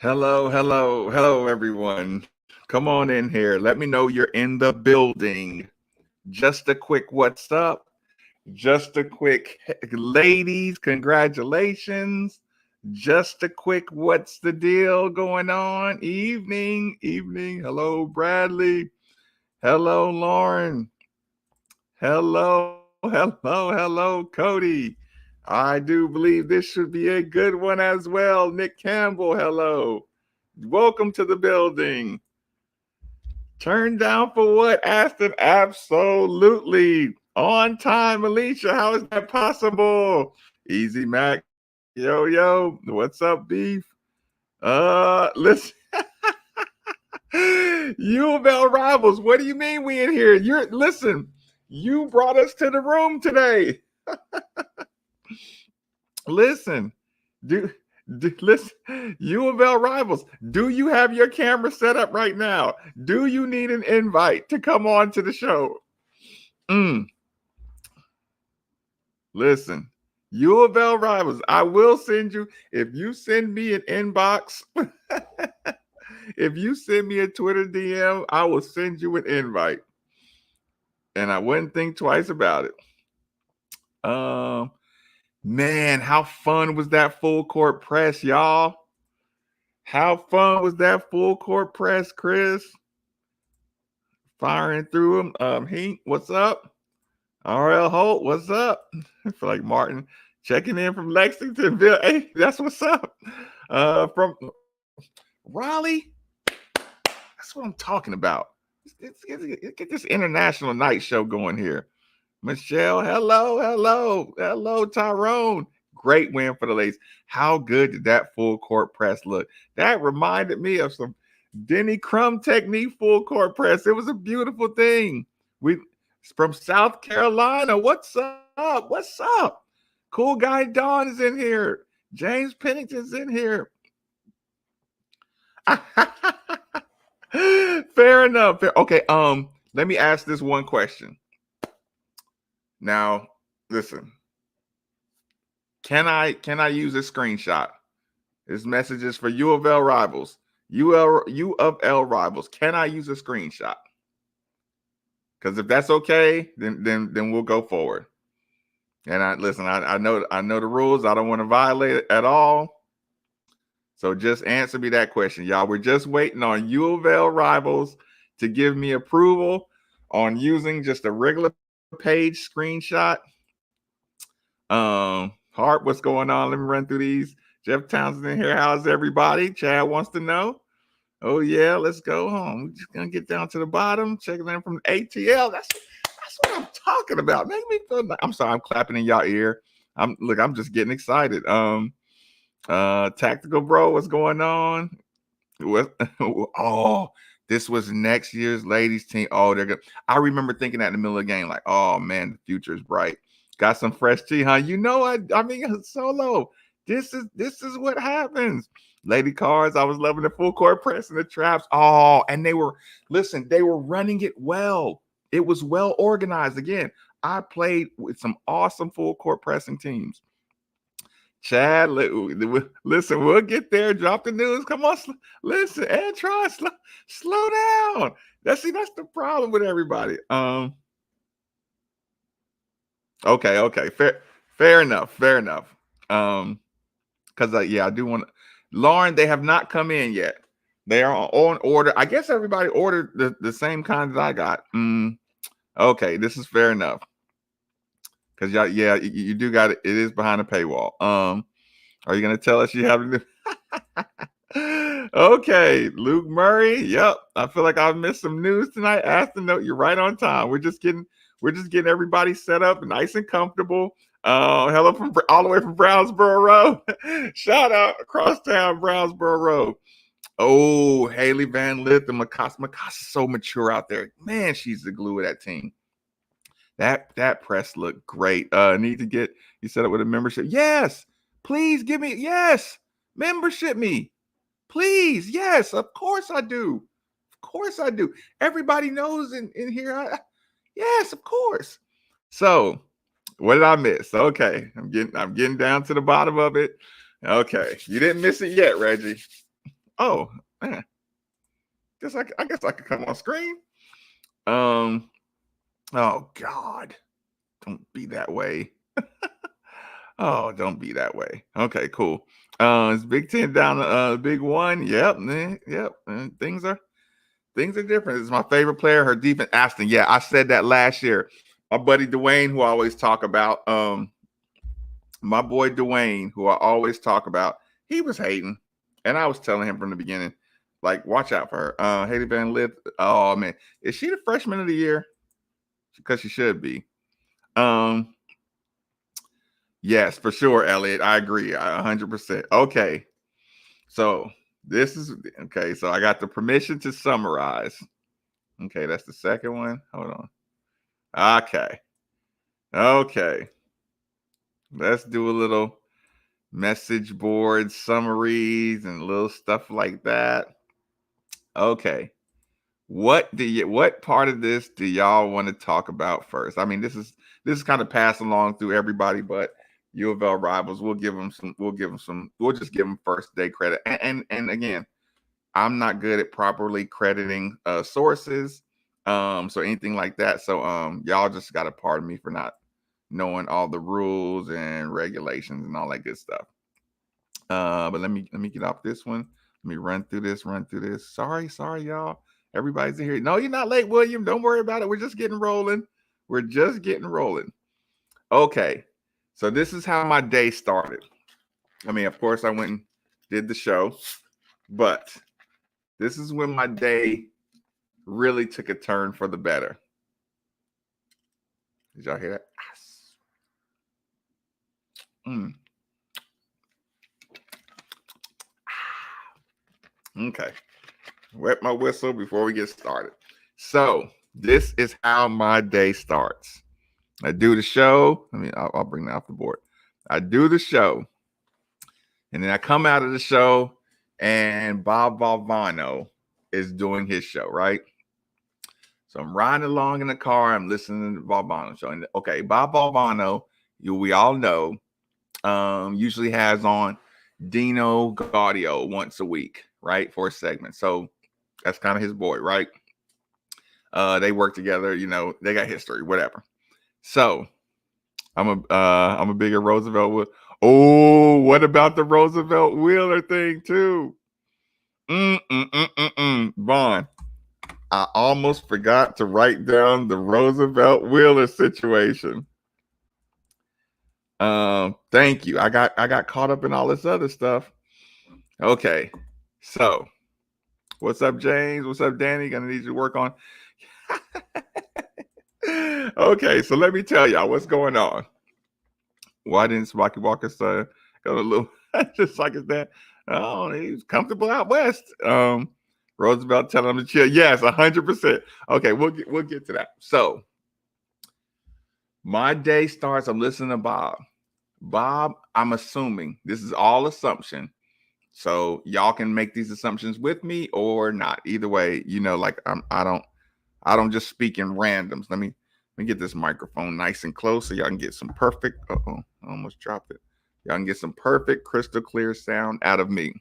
Hello, everyone. Come on in here. Let me know you're in the building. Just a quick what's up. Just a quick, ladies, congratulations. Just a quick what's the deal going on? Evening. Hello, Bradley. Hello, Lauren. Hello, Cody. I do believe this should be a good one as well. Nick Campbell, hello. Welcome to the building. Turned down for what, Aston? Absolutely. On time, Alicia. How is that possible? Easy Mac. Yo. What's up, beef? Listen. U of L rivals. What do you mean we in here? Listen. You brought us to the room today. Listen. Listen, U of L rivals, do you have your camera set up right now? Do you need an invite to come on to the show? Listen, U of L rivals, I will send you, if you send me an inbox, if you send me a Twitter DM, I will send you an invite. And I wouldn't think twice about it. Man, how fun was that full court press, y'all? How fun was that full court press, Chris? Firing through him. Hink, what's up? RL Holt, what's up? I feel like Martin checking in from Lexingtonville. Hey, that's what's up. From Raleigh. That's what I'm talking about. Get this international night show going here. Michelle, hello, Tyrone. Great win for the ladies. How good did that full court press look? That reminded me of some Denny Crum technique full court press. It was a beautiful thing. We from South Carolina. What's up? Cool guy Don is in here. James Pennington's in here. Fair enough. Okay, let me ask this one question. Now, listen. Can I use a screenshot? This message is for U of L rivals. U of L rivals. Can I use a screenshot? Because if that's okay, then we'll go forward. And I know the rules. I don't want to violate it at all. So just answer me that question, y'all. We're just waiting on U of L rivals to give me approval on using just a regular page screenshot. Hart, what's going on? Let me run through these. Jeff Townsend in here. How's everybody? Chad wants to know. Oh yeah, let's go home. We're just gonna get down to the bottom. Checking in from ATL. That's what I'm talking about. Make me feel. I'm sorry. I'm clapping in y'all ear. I'm just getting excited. Tactical bro, what's going on? Oh, this was next year's ladies team. Oh, they're good. I remember thinking that in the middle of the game, like, oh man, the future is bright. Got some fresh tea, huh? You know, I mean, Solo. This is what happens. Lady Cards, I was loving the full court press and the traps. Oh, and they were running it well. It was well organized. Again, I played with some awesome full court pressing teams. Chad, listen, we'll get there. Drop the news. Come on, listen, and try slow down. That's the problem with everybody. Okay, fair enough. Because I do want to. Lauren, they have not come in yet. They are on order. I guess everybody ordered the same kinds I got. Okay, this is fair enough. Because you do got it. It is behind a paywall. Are you gonna tell us you have to? Okay, Luke Murray. Yep, I feel like I've missed some news tonight. Aston, note, you're right on time. We're just getting everybody set up, nice and comfortable. Hello from all the way from Brownsboro Road. Shout out across town, Brownsboro Road. Oh, Haley Van Lith and Makasa's so mature out there. Man, she's the glue of that team. That press looked great. Need to get you set up with a membership. Yes, please give me membership me. Please, yes, of course I do. Everybody knows in here. Yes, of course. So, what did I miss? Okay, I'm getting down to the bottom of it. Okay, you didn't miss it yet, Reggie. Oh, man. I guess I could come on screen. Oh God. Don't be that way. Oh, don't be that way. Okay, cool. It's Big Ten down to Big One. Yep, yep. Things are different. It's my favorite player. Her defense, Aston. Yeah, I said that last year. My buddy Dwayne, who I always talk about, my boy Dwayne, who I always talk about, he was hating, and I was telling him from the beginning, like, watch out for her. Haley Van Lith. Oh man, is she the freshman of the year? Because she should be. Yes, for sure, Elliot. I agree. 100%. Okay. So this is okay. So I got the permission to summarize. Okay, that's the second one. Hold on. Okay. Okay. Let's do a little message board summaries and little stuff like that. Okay. What part of this do y'all want to talk about first? I mean, this is kind of passed along through everybody, but U of L rivals, we'll just give them first day credit. And again, I'm not good at properly crediting sources. So anything like that. So y'all just got to pardon me for not knowing all the rules and regulations and all that good stuff. But let me get off this one. Let me run through this. Sorry, y'all. Everybody's in here. No, you're not late, William. Don't worry about it. We're just getting rolling. Okay. So this is how my day started. I mean, of course, I went and did the show, but this is when my day really took a turn for the better. Did y'all hear that? Mm. Okay. Wet my whistle before we get started. So this is how my day starts. I do the show. I'll bring that off the board. I do the show. And then I come out of the show and Bob Valvano is doing his show, right? So I'm riding along in the car. I'm listening to the Valvano show. And okay, Bob Valvano, we all know, usually has on Dino Gaudio once a week, right? For a segment. So that's kind of his boy, right? They work together, they got history, whatever. So I'm a bigger Roosevelt. Oh, what about the Roosevelt Wheeler thing too? Vaughn, I almost forgot to write down the Roosevelt Wheeler situation. Thank you. I got caught up in all this other stuff. Okay, so what's up, James? What's up, Danny? Gonna need you to work on. Okay, so let me tell y'all what's going on. Why didn't Smoky Walker go a little just like his dad? Oh, he's comfortable out west. Roosevelt telling him to chill. Yes, 100%. Okay, we'll get to that. So my day starts. I'm listening to Bob. Bob, I'm assuming this is all assumption. So y'all can make these assumptions with me or not. Either way, like I don't just speak in randoms. Let me get this microphone nice and close so y'all can get some perfect. I almost dropped it. Y'all can get some perfect, crystal clear sound out of me.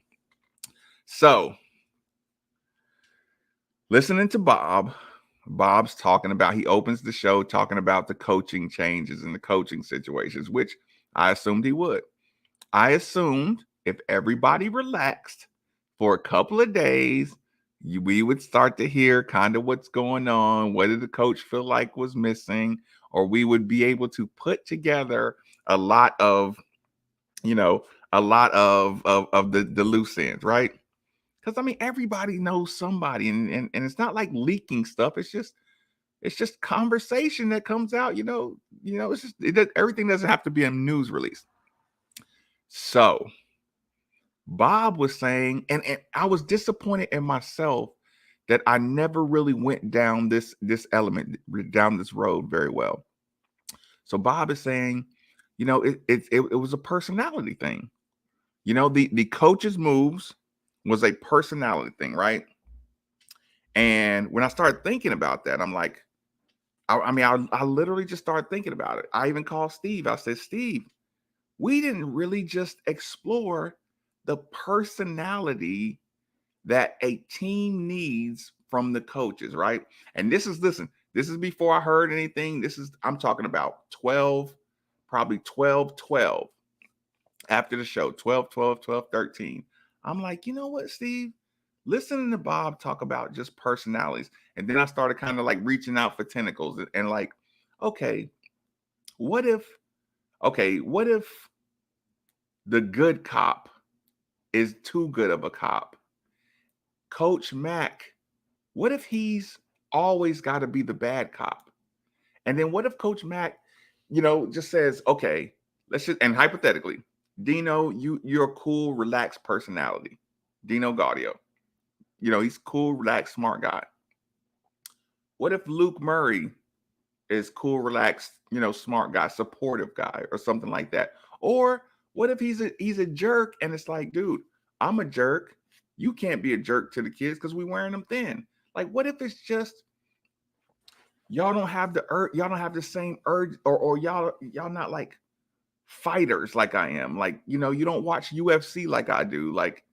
So, listening to Bob's talking about, he opens the show talking about the coaching changes and the coaching situations, which I assumed he would. I assumed if everybody relaxed for a couple of days, we would start to hear kind of what's going on, what did the coach feel like was missing, or we would be able to put together a lot of the loose ends, right? Because I mean, everybody knows somebody, and it's not like leaking stuff. It's just conversation that comes out. It's just everything doesn't have to be a news release. So Bob was saying, and I was disappointed in myself that I never really went down this element, down this road very well. So Bob is saying, it was a personality thing. The coach's moves was a personality thing, right? And when I started thinking about that, I'm like, I literally just started thinking about it. I even called Steve. I said, Steve, we didn't really just explore the personality that a team needs from the coaches, right? And listen, this is before I heard anything. I'm talking about 12, probably 12, 12 after the show, 12, 12, 12, 13. I'm like, you know what, Steve? Listening to Bob talk about just personalities. And then I started kind of like reaching out for tentacles and like, okay, what if, what if the good cop is too good of a cop? Coach Mack, what if he's always got to be the bad cop? And then what if Coach Mack, just says, okay, let's just, and hypothetically, Dino, you're a cool, relaxed personality. Dino Gaudio, he's cool, relaxed, smart guy. What if Luke Murray is cool, relaxed, smart guy, supportive guy, or something like that? Or what if he's a jerk and it's like, dude, I'm a jerk. You can't be a jerk to the kids because we're wearing them thin. Like, what if it's just y'all don't have the y'all don't have the same urge, or y'all not like fighters like I am. Like, you don't watch UFC like I do. Like,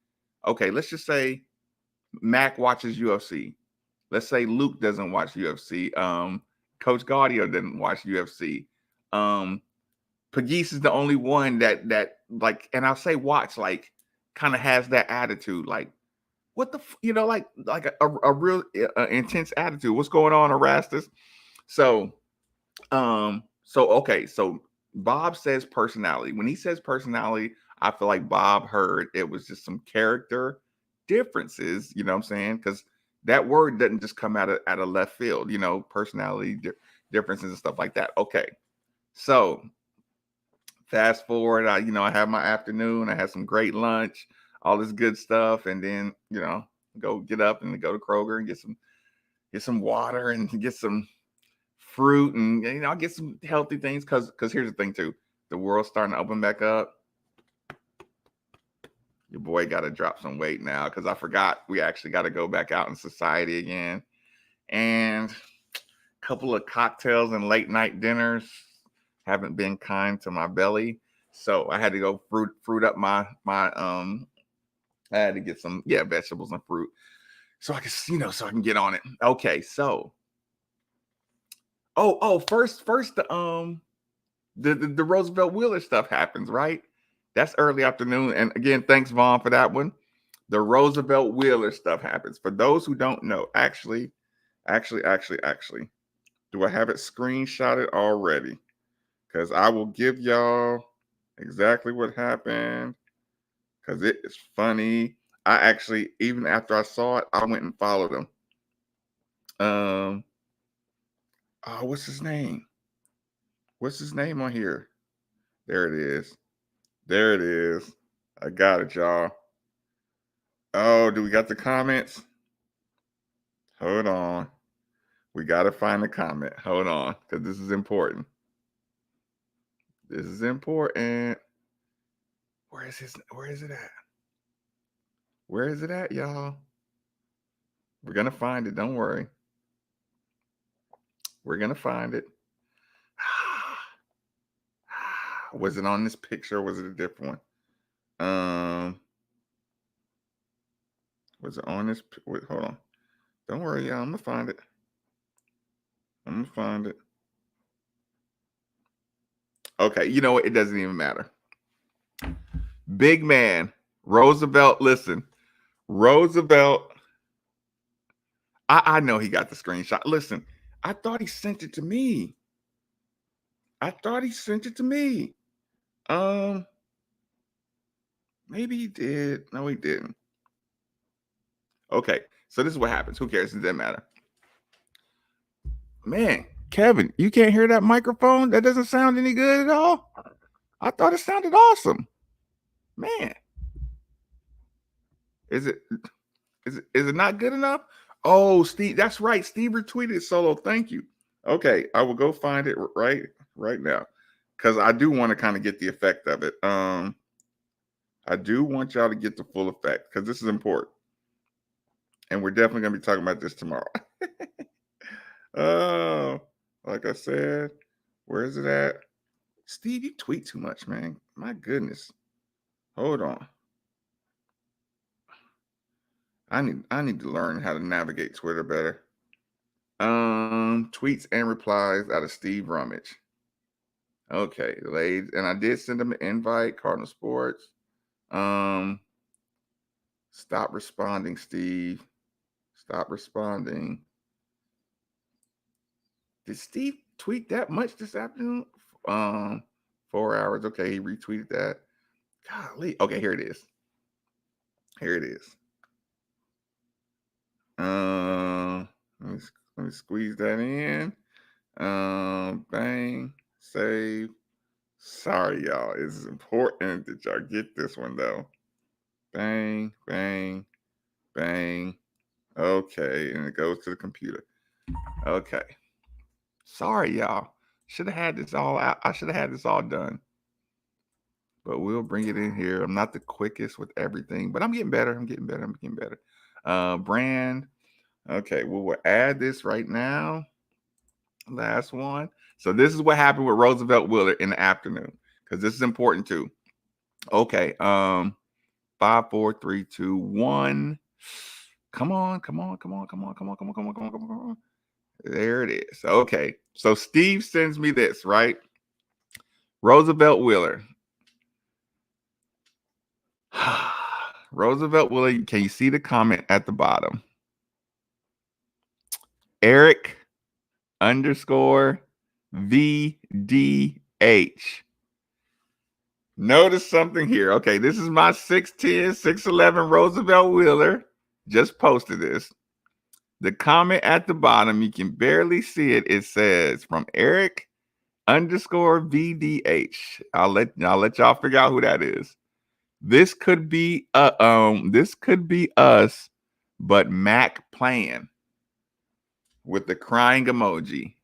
okay, let's just say Mac watches UFC. Let's say Luke doesn't watch UFC. Coach Gaudio didn't watch UFC. Pagese is the only one that like, and I'll say watch, like, kind of has that attitude. Like, what the like a real intense attitude. What's going on, Erastus? So okay, so Bob says personality. When he says personality, I feel like Bob heard it was just some character differences, you know what I'm saying? Because that word doesn't just come out of left field, personality differences and stuff like that. Okay. So fast forward, I have my afternoon, I had some great lunch, all this good stuff, and then, go get up and go to Kroger and get some water and get some fruit, and I'll get some healthy things because here's the thing too, the world's starting to open back up. Your boy got to drop some weight now because I forgot we actually got to go back out in society again, and a couple of cocktails and late night dinners haven't been kind to my belly, so I had to go fruit up my I had to get some vegetables and fruit so I can so I can get on it. Okay, so first the Roosevelt Wheeler stuff happens, right? That's early afternoon. And again, thanks, Vaughn, for that one. The Roosevelt Wheeler stuff happens. For those who don't know, actually, do I have it screenshotted already? Because I will give y'all exactly what happened. Because it is funny. I actually, even after I saw it, I went and followed him. What's his name? What's his name on here? There it is. There it is. I got it, y'all. Oh, do we got the comments? Hold on. We got to find the comment. Hold on, because this is important. This is important. Where is it at? Where is it at, y'all? We're going to find it. Don't worry. We're going to find it. Was it on this picture or was it a different one? Was it on this? Wait, hold on. Don't worry, y'all. I'm going to find it. Okay, you know what? It doesn't even matter. Big man, Roosevelt, listen. Roosevelt, I know he got the screenshot. Listen, I thought he sent it to me. Maybe he did. No, he didn't. Okay, so this is what happens. Who cares? It doesn't matter. Man, Kevin, you can't hear that microphone? That doesn't sound any good at all? I thought it sounded awesome. Man. Is it not good enough? Oh, Steve, that's right. Steve retweeted Solo. Thank you. Okay, I will go find it right now because I do want to kind of get the effect of it. I do want y'all to get the full effect because this is important, and we're definitely going to be talking about this tomorrow. Oh, like I said, where is it at? Steve, you tweet too much, man. My goodness. Hold on. I need to learn how to navigate Twitter better. Tweets and replies out of Steve Rummage. Okay, ladies, and I did send him an invite. Cardinal Sports. Stop responding, Steve. Stop responding. Did Steve tweet that much this afternoon? 4 hours. Okay, he retweeted that. Golly. Okay, here it is. Here it is. Let me squeeze that in. Bang. Save. Sorry, y'all. It's important that y'all get this one though. Bang, bang, bang. Okay, and it goes to the computer. Okay. Sorry, y'all. Should have had this all out. I should have had this all done. But we'll bring it in here. I'm not the quickest with everything, but I'm getting better. I'm getting better. Brand. Okay, well, we'll add this right now. Last one. So this is what happened with Roosevelt Wheeler in the afternoon, because this is important too. Okay. 5, 4, 3, 2, 1. Come on. There it is. Okay. So Steve sends me this, right? Roosevelt Wheeler. Roosevelt Wheeler, can you see the comment at the bottom? Eric _VDH. Notice something here. Okay, this is my 6'10", 6'11" Roosevelt Wheeler. Just posted this. The comment at the bottom, you can barely see it. It says from Eric _VDH. I'll let y'all figure out who that is. This could be us, but Mac playing with the crying emoji.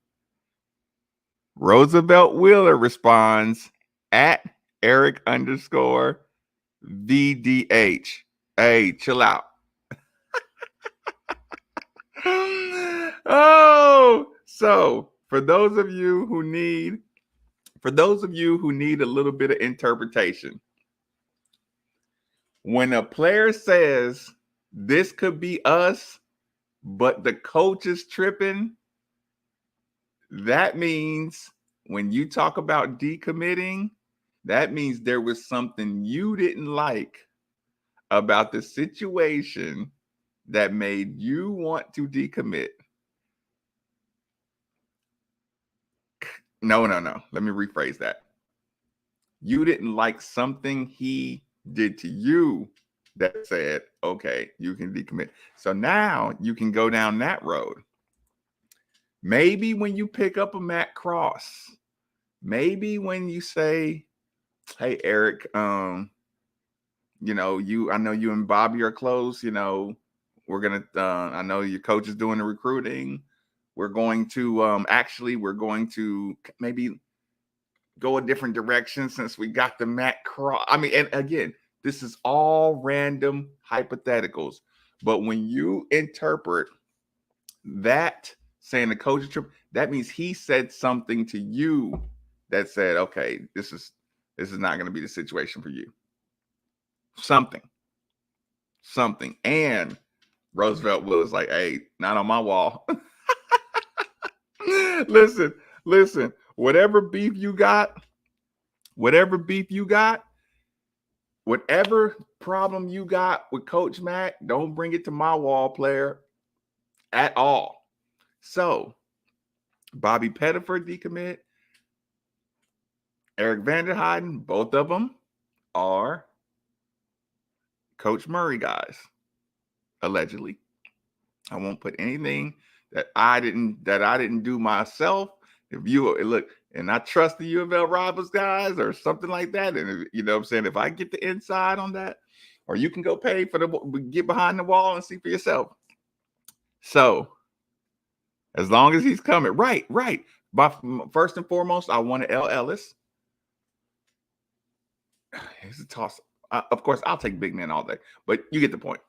Roosevelt Wheeler responds at Eric _VDH. Hey, chill out. Oh, so for those of you who need a little bit of interpretation, when a player says this could be us, but the coach is tripping, that means when you talk about decommitting, that means there was something you didn't like about the situation that made you want to decommit. No. Let me rephrase that. You didn't like something he did to you that said, okay, you can decommit. So now you can go down that road. Maybe when you pick up a Matt Cross, maybe when you say, hey, Eric, I know you and Bobby are close, we're going to, I know your coach is doing the recruiting. We're going to, maybe go a different direction since we got the Matt Cross. I mean, and again, this is all random hypotheticals. But when you interpret that saying the coach trip, that means he said something to you that said, okay, this is not going to be the situation for you. Something. And Roosevelt Wheeler's like, hey, not on my wall. Listen, whatever beef you got, whatever problem you got with Coach Mac, don't bring it to my wall, player, at all. So, Bobby Pettiford decommit, Eric Vanderheiden, both of them are Coach Murray guys, allegedly. I won't put anything that I didn't do myself. If you look, and I trust the U of L Rivals guys or something like that, and you know what I'm saying, if I get the inside on that, or you can go pay for get behind the wall and see for yourself. So as long as he's coming, right. But first and foremost, I wanted L. Ellis. He's a toss. Of course, I'll take big man all day, but you get the point.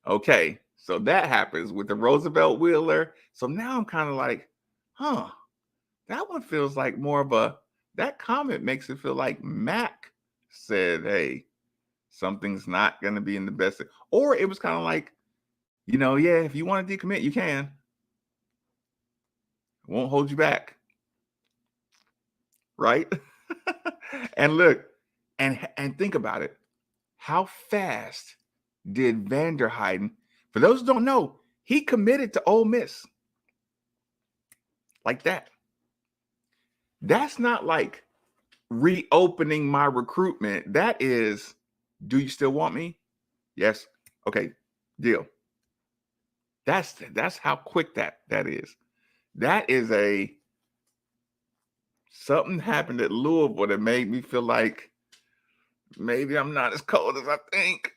Okay, so that happens with the Roosevelt Wheeler. So now I'm kind of like, that one feels like more of that comment makes it feel like Mac said, hey, something's not going to be in the best. Or it was kind of like Yeah, if you want to decommit, you can. Won't hold you back, right? And look, and think about it. How fast did Vanderheiden? For those who don't know, he committed to Ole Miss like that. That's not like reopening my recruitment. That is, do you still want me? Yes. Okay. Deal. That's how quick that is. That is a something happened at Louisville that made me feel like maybe I'm not as cold as I think.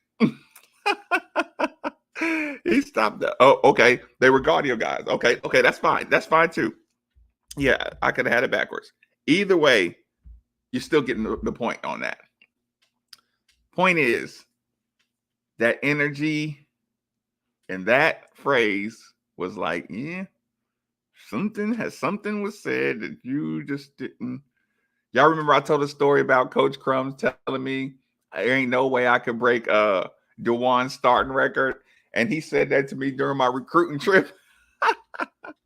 He stopped that. Oh, okay. They were Gaudio guys. Okay, that's fine. That's fine too. Yeah, I could have had it backwards. Either way, you're still getting the point on that. Point is that energy and that phrase was like, yeah, something was said that you just didn't. Y'all remember I told a story about Coach Crumbs telling me there ain't no way I could break DeJuan's starting record, and he said that to me during my recruiting trip.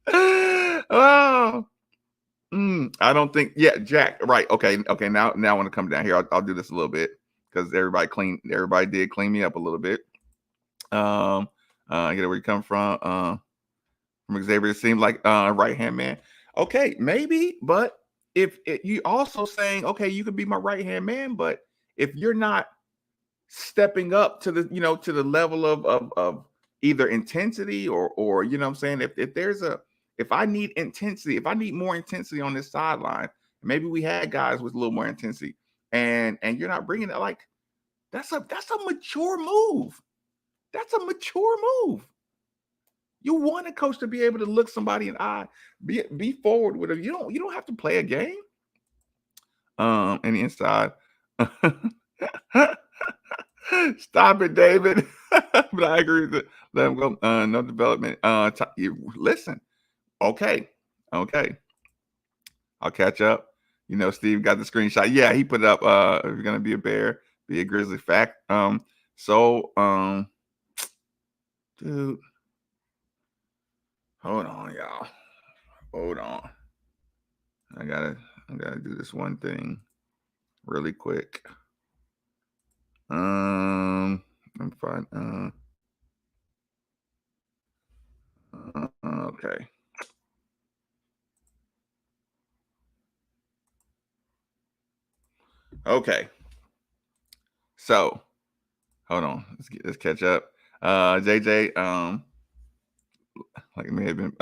Oh, I don't think. Yeah, Jack. Right. Okay. Now I want to come down here. I'll do this a little bit because everybody did clean me up a little bit. I get where you come from. From Xavier, it seemed like right hand man. Okay, maybe, but if you also saying, okay, you could be my right hand man, but if you're not stepping up to the level of either intensity or what I'm saying, if I need intensity, if I need more intensity on this sideline, maybe we had guys with a little more intensity, and you're not bringing it, like that's a mature move. That's a mature move. You want a coach to be able to look somebody in the eye, be forward with them. You don't have to play a game. And the inside. Stop it, David. But I agree with it. Let him go. No development. Listen. Okay. I'll catch up. Steve got the screenshot. Yeah, he put up if you're gonna be a bear, be a grizzly. Fact. Dude, hold on, y'all. Hold on. I gotta do this one thing really quick. I'm fine. Okay. Okay. So hold on. Let's catch up. JJ, like it may have been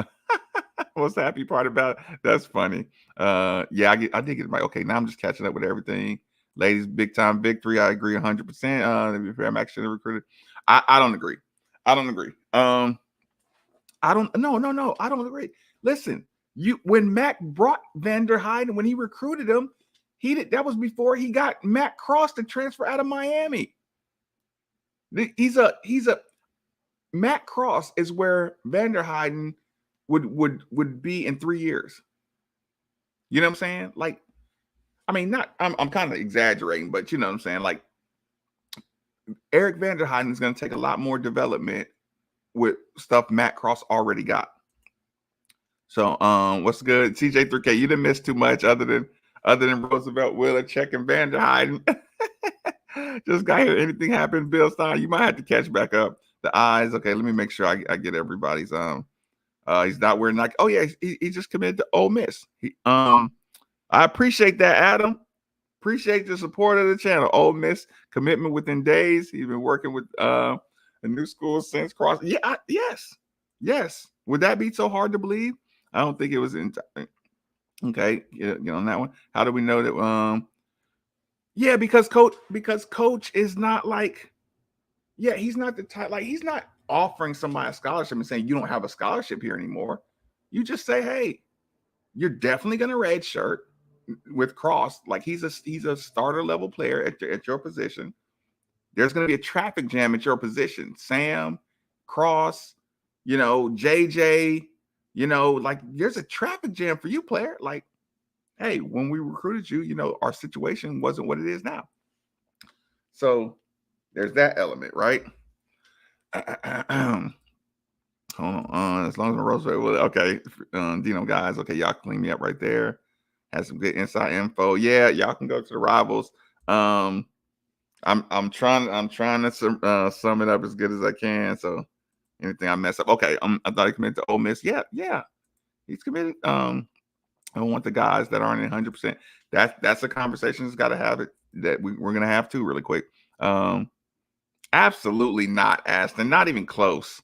what's the happy part about it? That's funny. Yeah, I did get it right. Okay, now I'm just catching up with everything. Ladies, big time victory. I agree 100%. I'm actually recruited. I don't agree. I don't agree. I don't no. I don't agree. Listen, when Mac brought Vanderheiden, when he recruited him, that was before he got Matt Cross to transfer out of Miami. He's a Matt Cross is where Vanderheiden would be in 3 years. You know what I'm saying? Like, I mean, I'm kind of exaggerating, but you know what I'm saying? Like, Eric Vanderheiden is going to take a lot more development with stuff Matt Cross already got. So, what's good? CJ3K, you didn't miss too much other than Roosevelt Wheeler checking Vanderheiden. Just got here. Anything happened, Bill Stein? You might have to catch back up. The eyes. Okay, let me make sure I get everybody's. He's not wearing Nike. Oh yeah, he just committed to Ole Miss. I appreciate that, Adam. Appreciate the support of the channel. Ole Miss commitment within days. He's been working with a new school since Cross. Yeah, yes. Would that be so hard to believe? I don't think it was okay. Get on that one. How do we know that? Yeah, because coach is not like, yeah, he's not the type, like he's not offering somebody a scholarship and saying you don't have a scholarship here anymore. You just say, hey, you're definitely gonna red shirt with Cross. Like he's a starter level player at your position. There's gonna be a traffic jam at your position. Sam, Cross, JJ, like there's a traffic jam for you, player. Like, hey, when we recruited you, our situation wasn't what it is now. So there's that element, right? Hold on. As long as Roosevelt Wheeler. Okay. Dino guys. Okay, y'all clean me up right there. Has some good inside info. Yeah, y'all can go to the rivals. I'm trying to sum it up as good as I can. So anything I mess up. Okay. I thought he committed to Ole Miss. Yeah. He's committed. I want the guys that aren't 100%. That's a conversation that's got to have it that we're gonna have to really quick. Absolutely not, Aston. Not even close.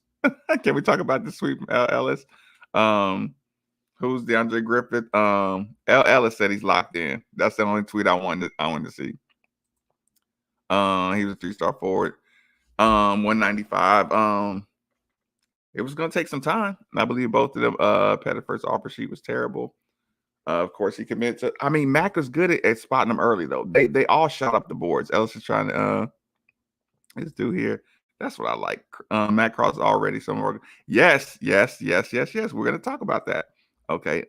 Can we talk about the sweep, Ellis? Who's DeAndre Griffith? Ellis said he's locked in. That's the only tweet I wanted to see. He was a 3-star forward. 195. It was gonna take some time. I believe both of them. Pettiford's offer sheet was terrible. Of course, he committed to. I mean, Mac was good at spotting them early though. They all shot up the boards. Ellis is trying to let's do here. That's what I like. Matt Cross is already somewhere. Yes. We're gonna talk about that. Okay.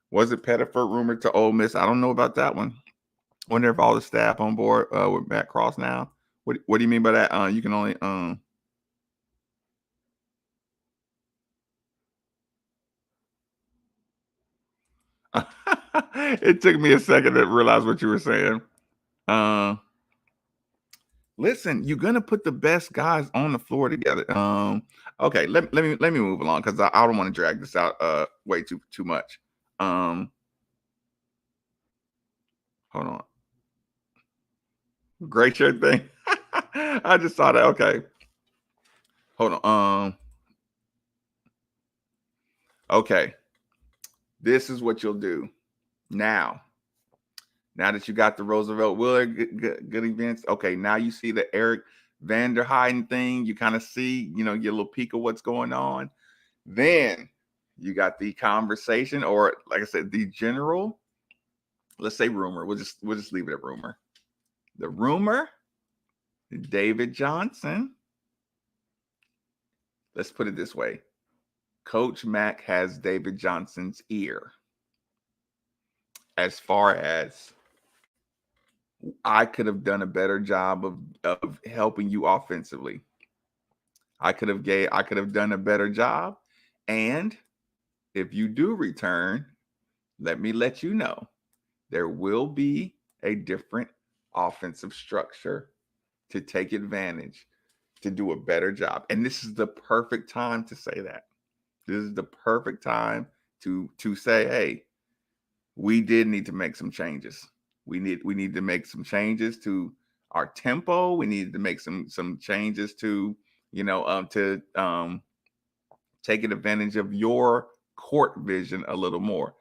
Was it Pettiford rumored to Ole Miss? I don't know about that one. Wonder if all the staff on board with Matt Cross now. What do you mean by that? You can only it took me a second to realize what you were saying. Listen, you're gonna put the best guys on the floor together. Okay, let me move along because I don't want to drag this out way too much. Hold on. Great shirt thing. I just saw that. Okay. Hold on. Okay. This is what you'll do now. Now that you got the Roosevelt Wheeler good events, okay, now you see the Eric Vanderheiden thing. You kind of see, get a little peek of what's going on. Then you got the conversation, or like I said, the general, let's say rumor. We'll just leave it at rumor. The rumor, David Johnson. Let's put it this way. Coach Mack has David Johnson's ear as far as I could have done a better job of helping you offensively. I could have done a better job. And if you do return, let me let you know there will be a different offensive structure to take advantage to do a better job. And this is the perfect time to say that. This is the perfect time to say, hey, we did need to make some changes. We need to make some changes to our tempo. We needed to make some changes to, taking advantage of your court vision a little more.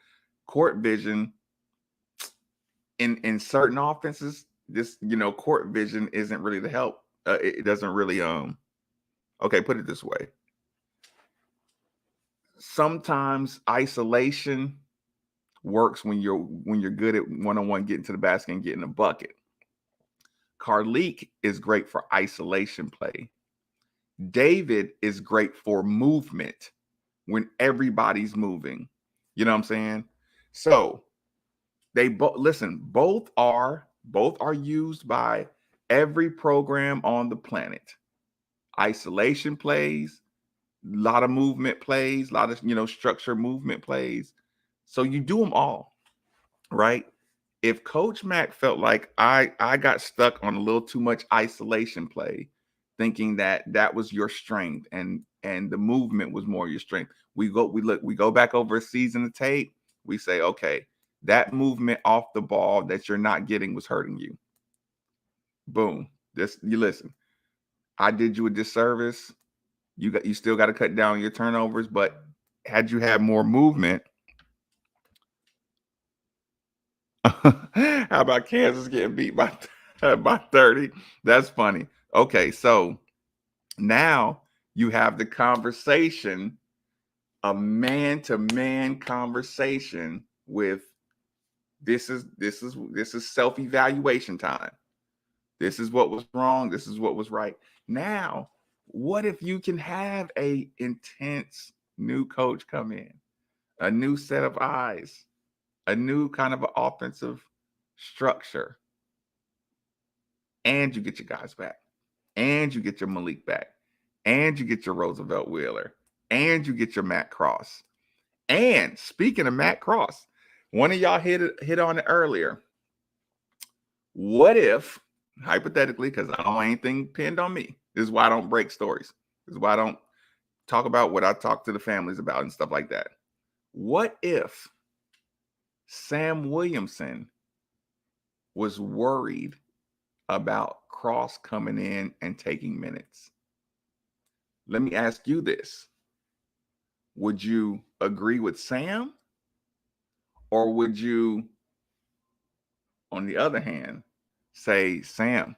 Court vision in certain offenses, this court vision isn't really the help. It doesn't really okay, put it this way. Sometimes isolation works when you're good at one-on-one getting to the basket and getting a bucket. Carleek is great for isolation play. David is great for movement when everybody's moving. You know what I'm saying? So they both are used by every program on the planet. Isolation plays, a lot of movement plays, a lot of structure movement plays. So you do them all, right? If Coach Mack felt like I got stuck on a little too much isolation play, thinking that was your strength and the movement was more your strength, we go back over a season of tape. We say, okay, that movement off the ball that you're not getting was hurting you. Boom. You listen. I did you a disservice. You still got to cut down your turnovers, but had you had more movement. How about Kansas getting beat by 30? That's funny. Okay, so now you have the conversation, a man-to-man conversation with this is self-evaluation time. This is what was wrong. This is what was right. Now, what if you can have a intense new coach come in, a new set of eyes, a new kind of offensive structure, and you get your guys back, and you get your Malik back, and you get your Roosevelt Wheeler, and you get your Matt Cross. And speaking of Matt Cross, one of y'all hit on it earlier. What if, hypothetically, because I don't want anything pinned on me, this is why I don't break stories. This is why I don't talk about what I talk to the families about and stuff like that. What if Sam Williamson was worried about Cross coming in and taking minutes? Let me ask you this. Would you agree with Sam? Or would you, on the other hand, say, Sam,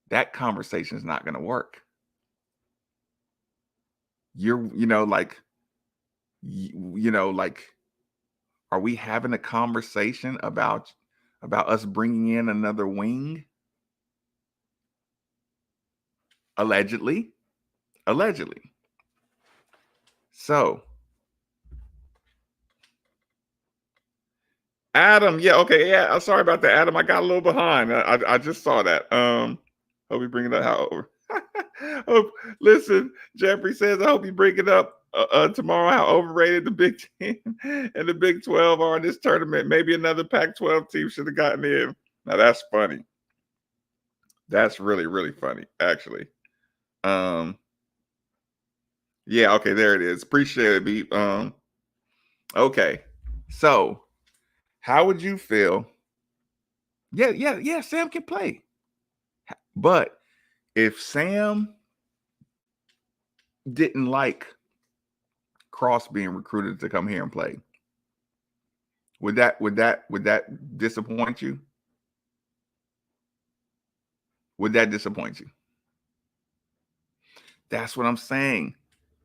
that conversation is not going to work? Like, are we having a conversation about us bringing in another wing? Allegedly. So, Adam, yeah, okay, yeah. I'm sorry about that, Adam. I got a little behind. I just saw that. Hope you bring it up. Listen, Jeffrey says, I hope you bring it up tomorrow. How overrated the Big Ten and the Big 12 are in this tournament. Maybe another Pac-12 team should have gotten in. Now that's funny. That's really, really funny, actually. Yeah, okay, there it is. Appreciate it, Beep. Okay, so how would you feel? Yeah, Sam can play. But if Sam didn't like Cross being recruited to come here and play, would that disappoint you? Would that disappoint you? That's what I'm saying.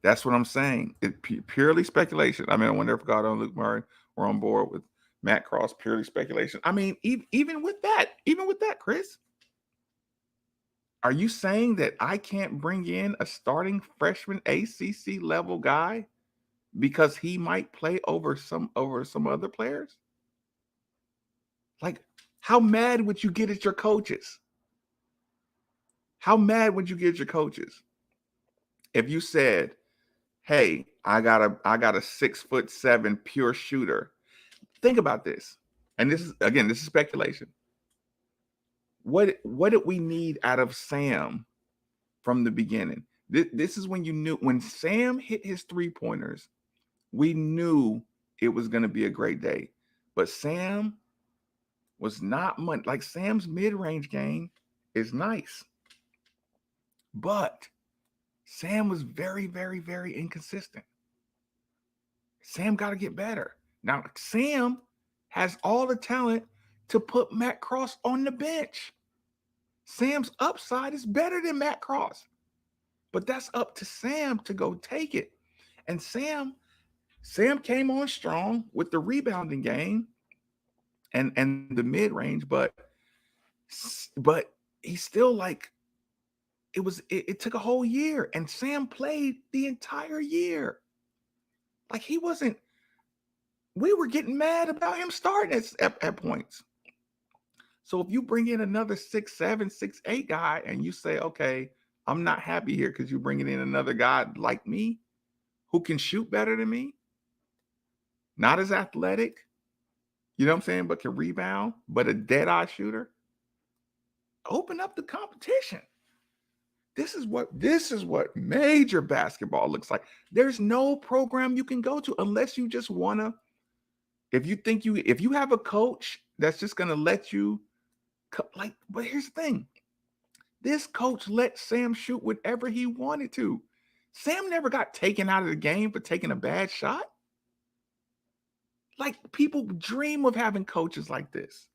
It purely speculation. I mean, I wonder if God and Luke Murray were on board with Matt Cross. Purely speculation. I mean, even with that, Chris, are you saying that I can't bring in a starting freshman ACC level guy because he might play over some other players? Like, how mad would you get at your coaches? How mad would you get at your coaches if you said, "Hey, I got a 6'7" pure shooter"? Think about this, and this is speculation. What did we need out of Sam from the beginning? This is when you knew, when Sam hit his 3-pointers, we knew it was going to be a great day. But Sam was not much. Like, Sam's mid-range game is nice, but Sam was very, very, very inconsistent. Sam got to get better. Now, Sam has all the talent to put Matt Cross on the bench. Sam's upside is better than Matt Cross, but that's up to Sam to go take it. And Sam came on strong with the rebounding game and the mid-range, but he's still like, it took a whole year, and Sam played the entire year. Like, we were getting mad about him starting at points. So if you bring in another 6'7", 6'8" guy and you say, okay, I'm not happy here because you're bringing in another guy like me who can shoot better than me, not as athletic, you know what I'm saying, but can rebound, but a dead-eye shooter, open up the competition. This is what major basketball looks like. There's no program you can go to unless you just want to. If you have a coach that's just going to let you, but here's the thing. This coach let Sam shoot whatever he wanted to. Sam never got taken out of the game for taking a bad shot. Like, people dream of having coaches like this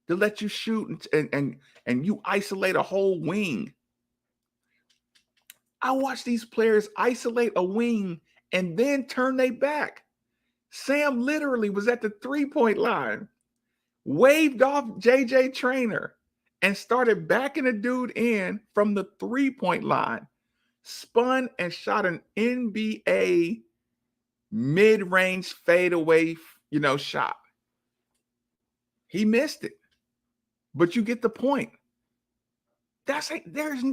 to let you shoot and you isolate a whole wing. I watch these players isolate a wing and then turn their back. Sam literally was at the 3-point line, waved off JJ Traynor, and started backing a dude in from the 3-point line, spun and shot an NBA mid-range fadeaway, shot. He missed it, but you get the point. There's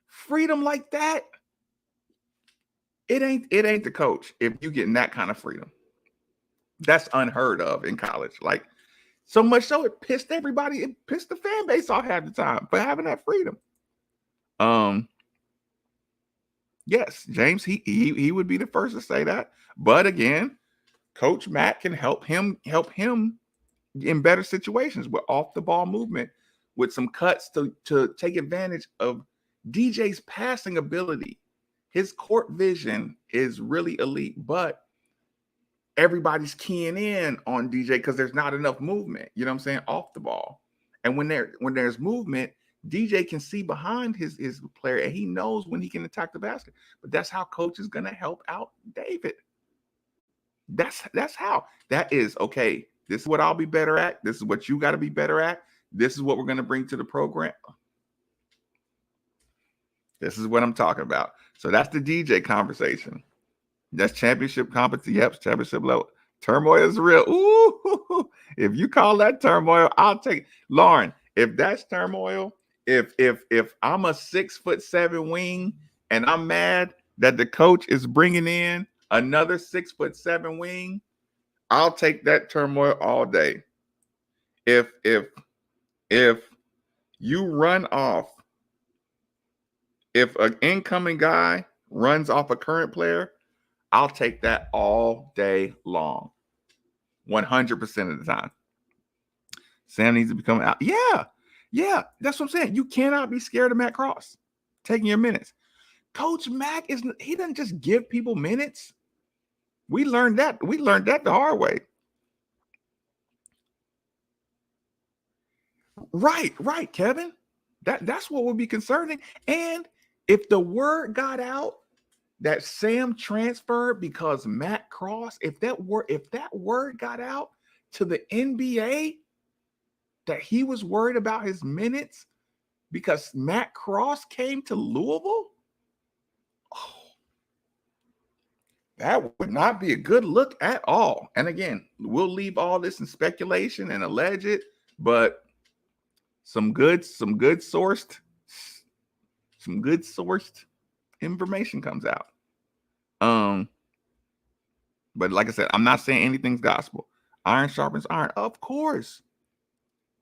freedom like that It ain't the coach if you getting that kind of freedom. That's unheard of in college. Like, so much so it pissed everybody, it pissed the fan base off half the time for having that freedom. Yes, James, he would be the first to say that. But again, Coach Matt can help him in better situations with off the ball movement, with some cuts to take advantage of DJ's passing ability. His court vision is really elite, but everybody's keying in on DJ because there's not enough movement, you know what I'm saying, off the ball. And when there's movement, DJ can see behind his player and he knows when he can attack the basket. But that's how coach is going to help out David. That's how. That is okay. This is what I'll be better at. This is what you got to be better at. This is what we're going to bring to the program. This is what I'm talking about. So that's the DJ conversation. That's championship competition. Yep, championship level. Turmoil is real. Ooh, if you call that turmoil, I'll take Lauren. If that's turmoil, if I'm a 6'7" wing and I'm mad that the coach is bringing in another 6'7" wing, I'll take that turmoil all day. If you run off, if an incoming guy runs off a current player, I'll take that all day long. 100% of the time. Sam needs to become out. Yeah, that's what I'm saying. You cannot be scared of Matt Cross taking your minutes. Coach Mack he doesn't just give people minutes. We learned that the hard way. Right, Kevin. That's what would be concerning. And if the word got out that Sam transferred because Matt Cross, if that word got out to the NBA that he was worried about his minutes because Matt Cross came to Louisville, that would not be a good look at all. And again, we'll leave all this in speculation and alleged, but some good sourced information comes out. But like I said, I'm not saying anything's gospel. Iron sharpens iron, of course.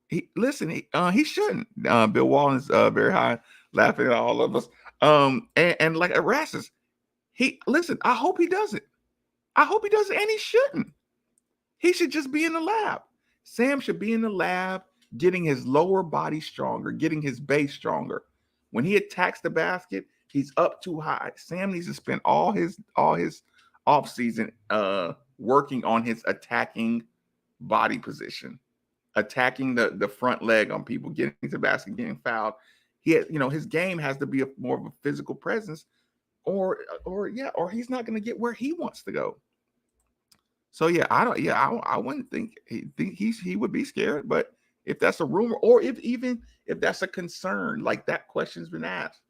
He shouldn't. Bill Walton's very high, laughing at all of us. And like Erastus, I hope he does it. I hope he does it, and he shouldn't. He should just be in the lab. Sam should be in the lab, getting his lower body stronger, getting his base stronger. When he attacks the basket, he's up too high. Sam needs to spend all his offseason working on his attacking body position, attacking the front leg on people, getting to the basket, getting fouled. His game has to be more of a physical presence, or he's not going to get where he wants to go. So I wouldn't think he would be scared, but if that's a rumor, or if that's a concern, like that question's been asked,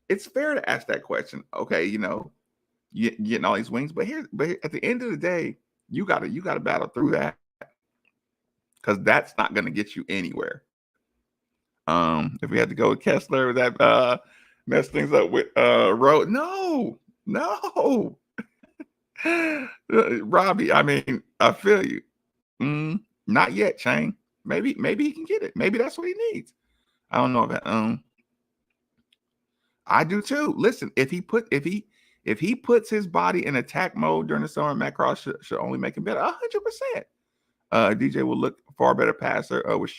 it's fair to ask that question. Okay, you getting all these wings, but at the end of the day, you gotta battle through that, because that's not going to get you anywhere. If we had to go with Kessler, that mess things up with Road. No. Robbie, I mean, I feel you. Not yet, Shane. Maybe he can get it. Maybe that's what he needs. I don't know about I do too. Listen, if he puts his body in attack mode during the summer, Matt Cross should only make him better. 100%. DJ will look far better passer with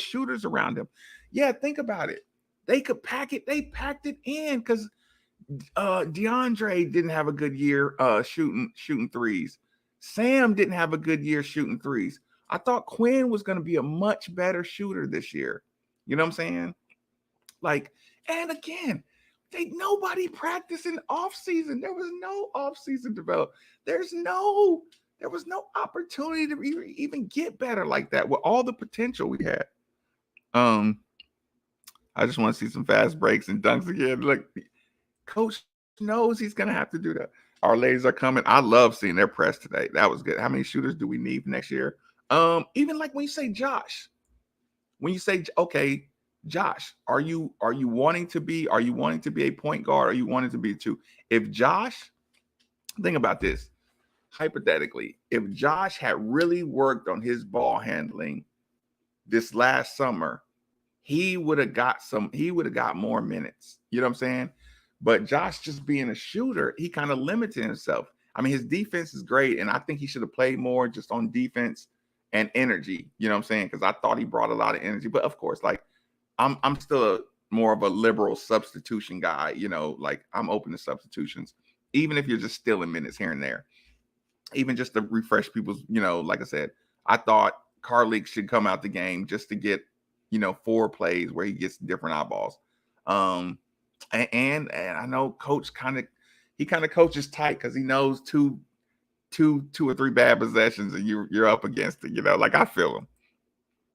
shooters around him. Yeah, think about it. They could pack it. They packed it in because DeAndre didn't have a good year shooting threes. Sam didn't have a good year shooting threes. I thought Quinn was going to be a much better shooter this year. You know what I'm saying? Like, and again, nobody practiced in off season. There was no off season develop. There was no opportunity to even get better like that with all the potential we had. I just want to see some fast breaks and dunks again. Look, coach knows he's going to have to do that. Our ladies are coming. I love seeing their press today. That was good. How many shooters do we need for next year? Even like when you say Josh, okay, Josh, are you wanting to be a point guard? Or are you wanting to be two? If Josh Think about this. Hypothetically, if Josh had really worked on his ball handling this last summer, he would have got more minutes. You know what I'm saying? But Josh just being a shooter, he kind of limited himself. I mean, his defense is great, and I think he should have played more just on defense and energy. You know what I'm saying? Because I thought he brought a lot of energy. But of course, like I'm still more of a liberal substitution guy. You know, like I'm open to substitutions, even if you're just stealing minutes here and there, even just to refresh people's. You know, like I said, I thought Carlick should come out the game just to get 4 plays where he gets different eyeballs. And I know coach kind of coaches tight because he knows two or three bad possessions and you're up against it. Like I feel him.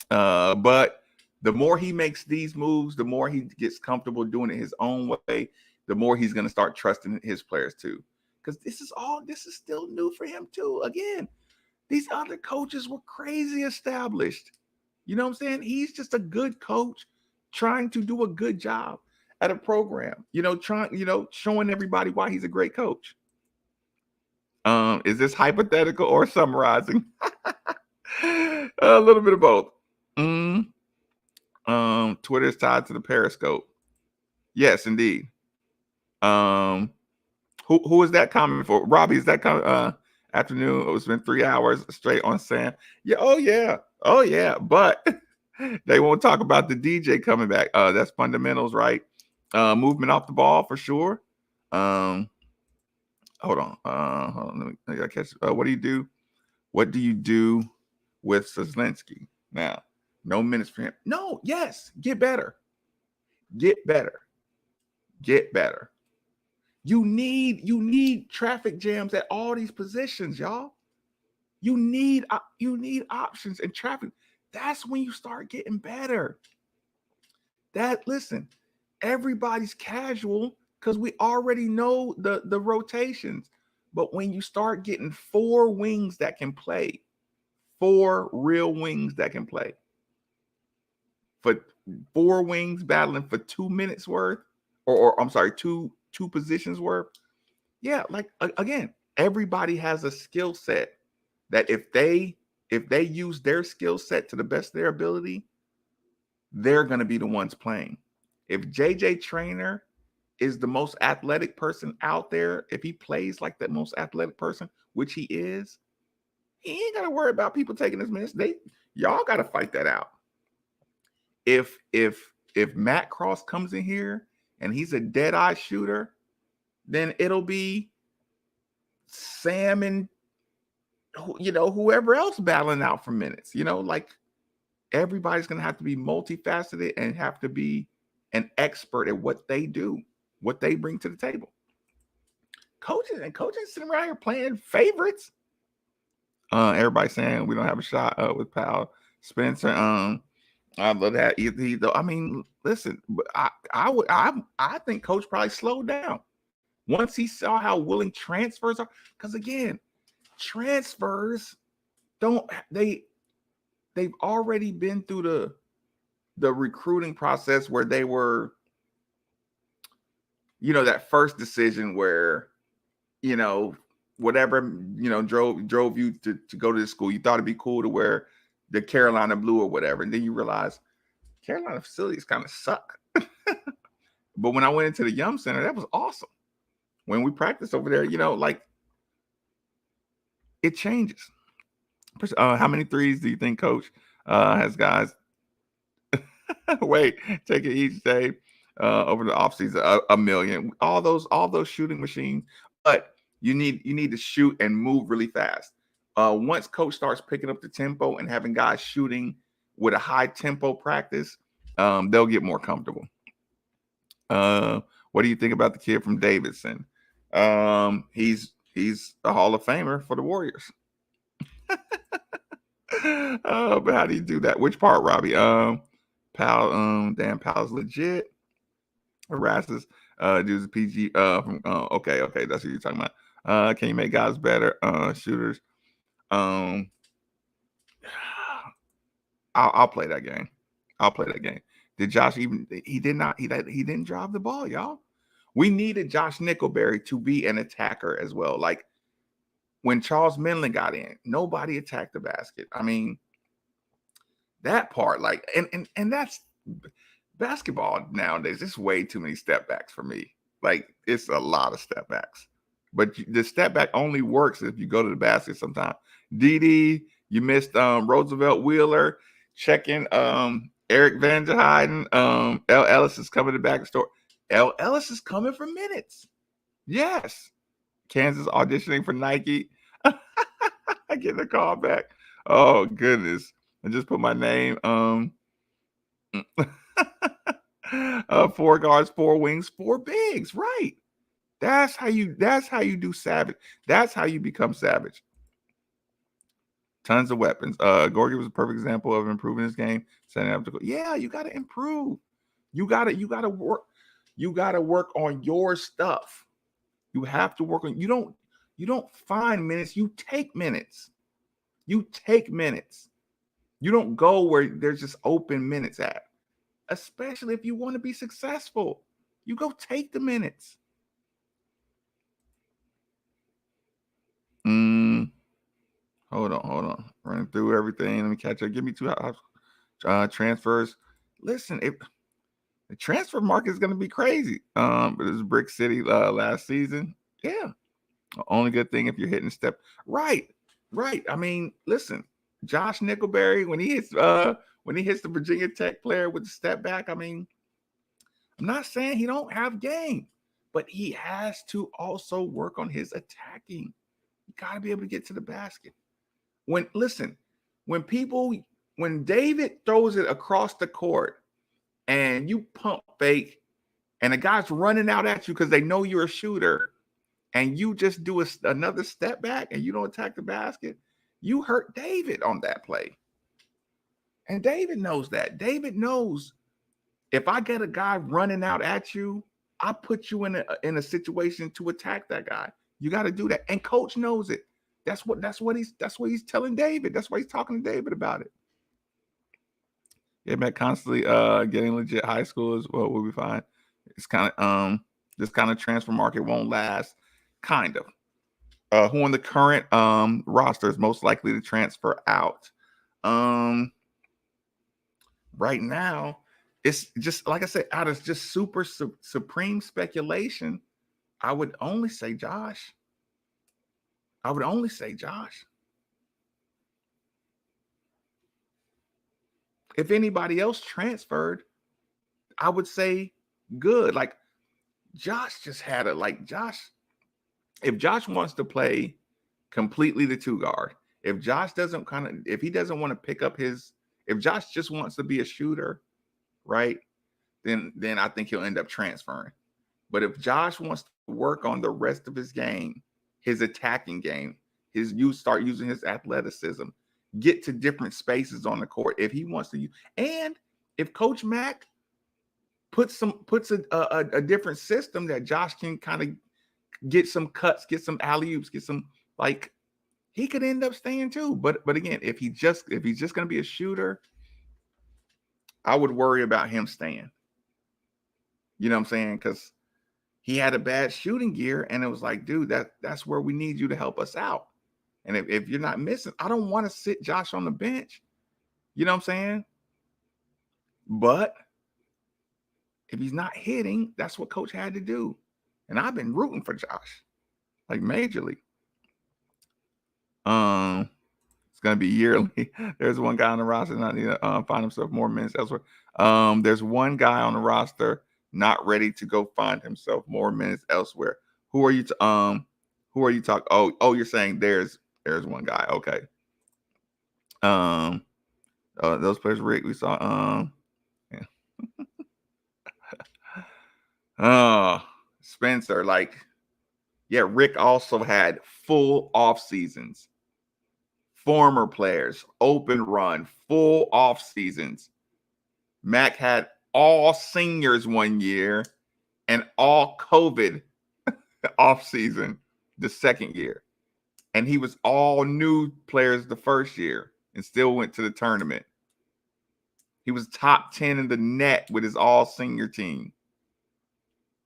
But the more he makes these moves, the more he gets comfortable doing it his own way, the more he's going to start trusting his players too. Because this is still new for him too. Again, these other coaches were crazy established. You know what I'm saying? He's just a good coach trying to do a good job at a program, showing everybody why he's a great coach. Is this hypothetical or summarizing? A little bit of both. Twitter is tied to the Periscope. Yes, indeed. Who is that comment for? Robbie, is that afternoon? It's been 3 hours straight on Sam. Yeah. Oh yeah. But they won't talk about the DJ coming back. That's fundamentals, right? Movement off the ball for sure. Hold on. Let me catch. What do you do? What do you do with Soslinski now? No minutes for him. No. Yes. Get better. You need traffic jams at all these positions, y'all. You need options and traffic. That's when you start getting better. Listen, everybody's casual because we already know the rotations. But when you start getting 4 wings that can play, 4 real wings that can play, for 4 wings battling for 2 minutes worth, or I'm sorry, two positions worth. Yeah, like again, everybody has a skill set that if they use their skill set to the best of their ability, they're going to be the ones playing. If JJ Trainer is the most athletic person out there, if he plays like the most athletic person, which he is, he ain't got to worry about people taking his minutes. Y'all got to fight that out. If Matt Cross comes in here and he's a dead-eye shooter, then it'll be Sam and whoever else battling out for minutes. Like everybody's going to have to be multifaceted and have to be an expert at what they do, what they bring to the table. Coaches sitting around here playing favorites. Everybody saying we don't have a shot with Powell Spencer. I love that. I mean, listen, I think Coach probably slowed down once he saw how willing transfers are. Because again, transfers they've already been through the recruiting process where they were, that first decision where, whatever, drove you to go to this school. You thought it'd be cool to wear the Carolina blue or whatever. And then you realize Carolina facilities kind of suck. But when I went into the Yum Center, that was awesome. When we practiced over there, like it changes. How many threes do you think Coach has guys? Wait, take it each day over the offseason, a million. All those shooting machines, but you need to shoot and move really fast. Once Coach starts picking up the tempo and having guys shooting with a high tempo practice, they'll get more comfortable. What do you think about the kid from Davidson? He's a Hall of Famer for the Warriors. But how do you do that? Which part, Robbie? Powell, Powell's legit. Harasses dudes PG from okay, that's what you're talking about. Can you make guys better? Shooters. I'll play that game. Did Josh even he didn't drive the ball, y'all. We needed Josh Nickelberry to be an attacker as well. Like when Charles Minley got in, nobody attacked the basket. I mean, that part, like, and that's basketball nowadays. It's way too many step backs for me. Like, it's a lot of step backs. But the step back only works if you go to the basket sometime. DD, you missed Roosevelt Wheeler, checking Eric Van der Heiden. L. Ellis is coming to back store. L. Ellis is coming for minutes. Yes. Kansas auditioning for Nike. I get the call back. Oh goodness. I just put my name. 4 guards, 4 wings, 4 bigs. Right. That's how you do savage. That's how you become savage. Tons of weapons. Gorgie was a perfect example of improving his game, setting up to go. Yeah, you gotta improve. You gotta work. You gotta work on your stuff. You have to work on, you don't find minutes, you take minutes. You take minutes. You don't go where there's just open minutes at. Especially if you want to be successful. You go take the minutes. Hold on. Running through everything. Let me catch up. Give me 2 transfers. Listen, the transfer market is going to be crazy. But it was Brick City last season. Yeah. The only good thing if you're hitting step. Right. I mean, listen, Josh Nickelberry, when he hits the Virginia Tech player with the step back, I mean, I'm not saying he don't have game, but he has to also work on his attacking. You got to be able to get to the basket. When David throws it across the court and you pump fake and the guy's running out at you because they know you're a shooter and you just do another step back and you don't attack the basket, you hurt David on that play. And David knows that. David knows if I get a guy running out at you, I put you in a situation to attack that guy. You got to do that. And coach knows it. That's what he's telling David. That's why he's talking to David about it. Yeah, man, constantly getting legit high school is what we'll be fine. It's kind of this kind of transfer market won't last. Kind of. Who on the current roster is most likely to transfer out? Right now, it's just like I said, out of just supreme speculation, I would only say Josh. If anybody else transferred, I would say good. Like Josh just had if Josh wants to play completely the 2 guard, if Josh doesn't if he doesn't want to pick up if Josh just wants to be a shooter, right? Then I think he'll end up transferring. But if Josh wants to work on the rest of his game, his attacking game, start using his athleticism, get to different spaces on the court. If he wants to, and if Coach Mack puts a different system that Josh can kind of get some cuts, get some alley-oops, get some, like, he could end up staying too. But again, if he's just going to be a shooter, I would worry about him staying. You know what I'm saying? Because he had a bad shooting gear, and it was like, dude, that's where we need you to help us out. And if you're not missing, I don't want to sit Josh on the bench. You know what I'm saying? But if he's not hitting, that's what coach had to do. And I've been rooting for Josh, like majorly. It's gonna be yearly. There's one guy on the roster not need to find himself more minutes elsewhere. There's one guy on the roster not ready to go find himself more minutes elsewhere. Who are you talking? Oh, you're saying there's one guy. Okay. Those players, Rick, we saw. Yeah. Spencer, Rick also had full off seasons. Former players, open run, full off seasons. Mac had all seniors one year and all COVID off season the second year. And he was all new players the first year and still went to the tournament. He was top 10 in the net with his all senior team.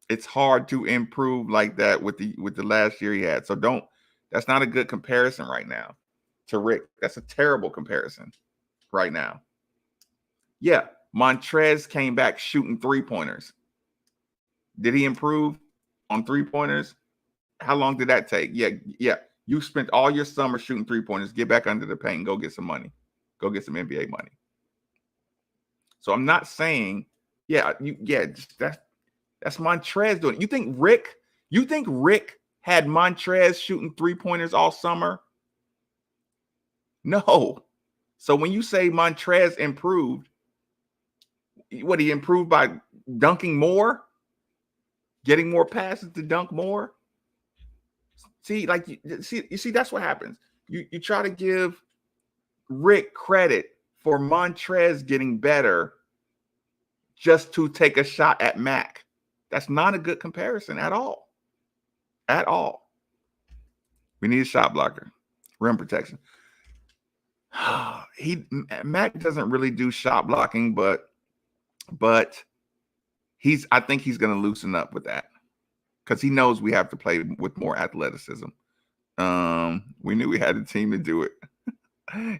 It's hard to improve like that with the last year he had. So That's not a good comparison right now to Rick. That's a terrible comparison right now. Yeah, Montrez came back shooting 3-pointers. Did he improve on 3-pointers? How long did that take? Yeah. You spent all your summer shooting 3-pointers. Get back under the paint and go get some money. Go get some NBA money. So I'm not saying, that's Montrez doing it. You think Rick had Montrez shooting 3-pointers all summer? No. So when you say Montrez improved, what, he improved by dunking more? Getting more passes to dunk more? See, you see, that's what happens. You try to give Rick credit for Montrez getting better just to take a shot at Mac. That's not a good comparison at all. At all. We need a shot blocker, rim protection. Mac doesn't really do shot blocking, but I think he's going to loosen up with that because he knows we have to play with more athleticism. We knew we had the team to do it.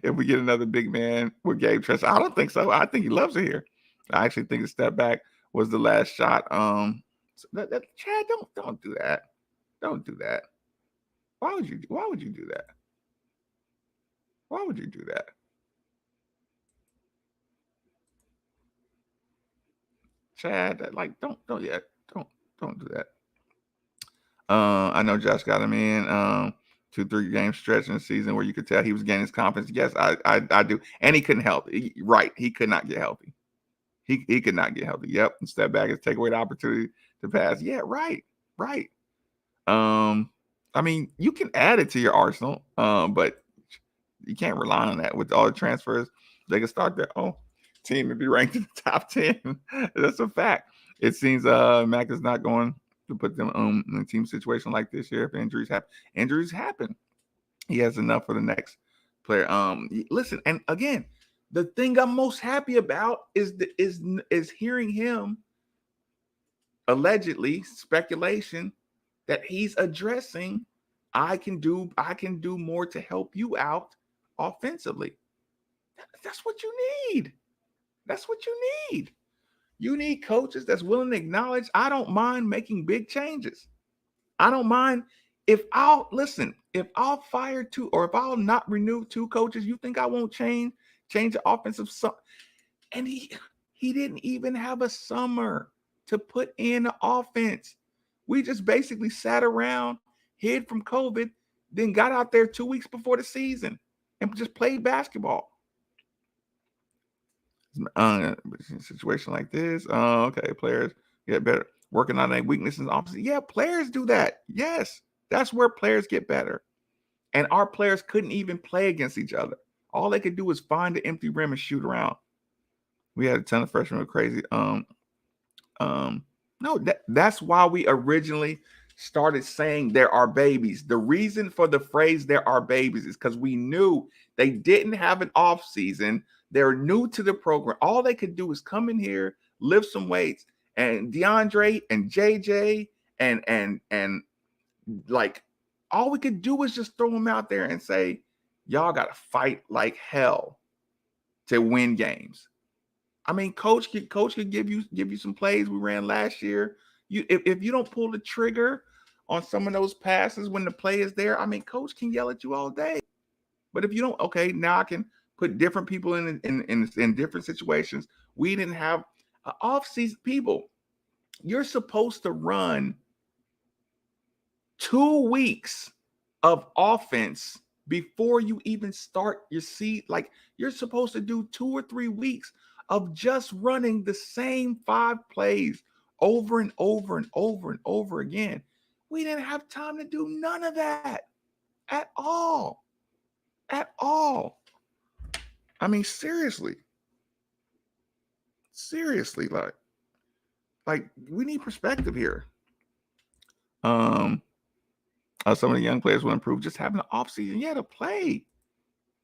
If we get another big man with Gabe Tress, I don't think so. I think he loves it here. I actually think a step back was the last shot. Chad, don't do that. Don't do that. Why would you do that? Why would you do that? Chad, don't do that. I know Josh got him in 2-3 game stretch in the season where you could tell he was gaining his confidence. Yes, I do. And he couldn't help it. Right. He could not get healthy. He could not get healthy. Yep. And step back and take away the opportunity to pass. Yeah, right. I mean, you can add it to your arsenal, but you can't rely on that with all the transfers. They can start their own team and be ranked in the top 10. That's a fact. It seems Mac is not going to put them in a team situation like this year. If injuries happen. He has enough for the next player. Listen, and again, the thing I'm most happy about is hearing him allegedly speculation that he's addressing. I can do more to help you out offensively. That's what you need. That's what you need. You need coaches that's willing to acknowledge, I don't mind making big changes. I don't mind if I'll fire 2 or if I'll not renew 2 coaches, you think I won't change the offensive and he didn't even have a summer to put in the offense. We just basically sat around, hid from COVID, then got out there 2 weeks before the season and just played basketball. Situation like this. Okay, players get better. Working on their weaknesses. Obviously, yeah, players do that. Yes, that's where players get better. And our players couldn't even play against each other. All they could do was find the empty rim and shoot around. We had a ton of freshmen who were crazy. No, that's why we originally started saying there are babies. The reason for the phrase there are babies is because we knew they didn't have an off season. They're new to the program. All they could do is come in here, lift some weights, and DeAndre and JJ and like all we could do is just throw them out there and say, y'all got to fight like hell to win games. I mean, coach could give you some plays we ran last year. If you don't pull the trigger on some of those passes when the play is there, I mean, coach can yell at you all day. But if you don't, okay, now I can put different people in different situations. We didn't have off-season people. You're supposed to run 2 weeks of offense before you even start your season. Like you're supposed to do 2 or 3 weeks of just running the same 5 plays over and over and over and over again. We didn't have time to do none of that at all. At all. I mean, seriously, like we need perspective here. Some of the young players will improve just having an off season. Yeah, to play.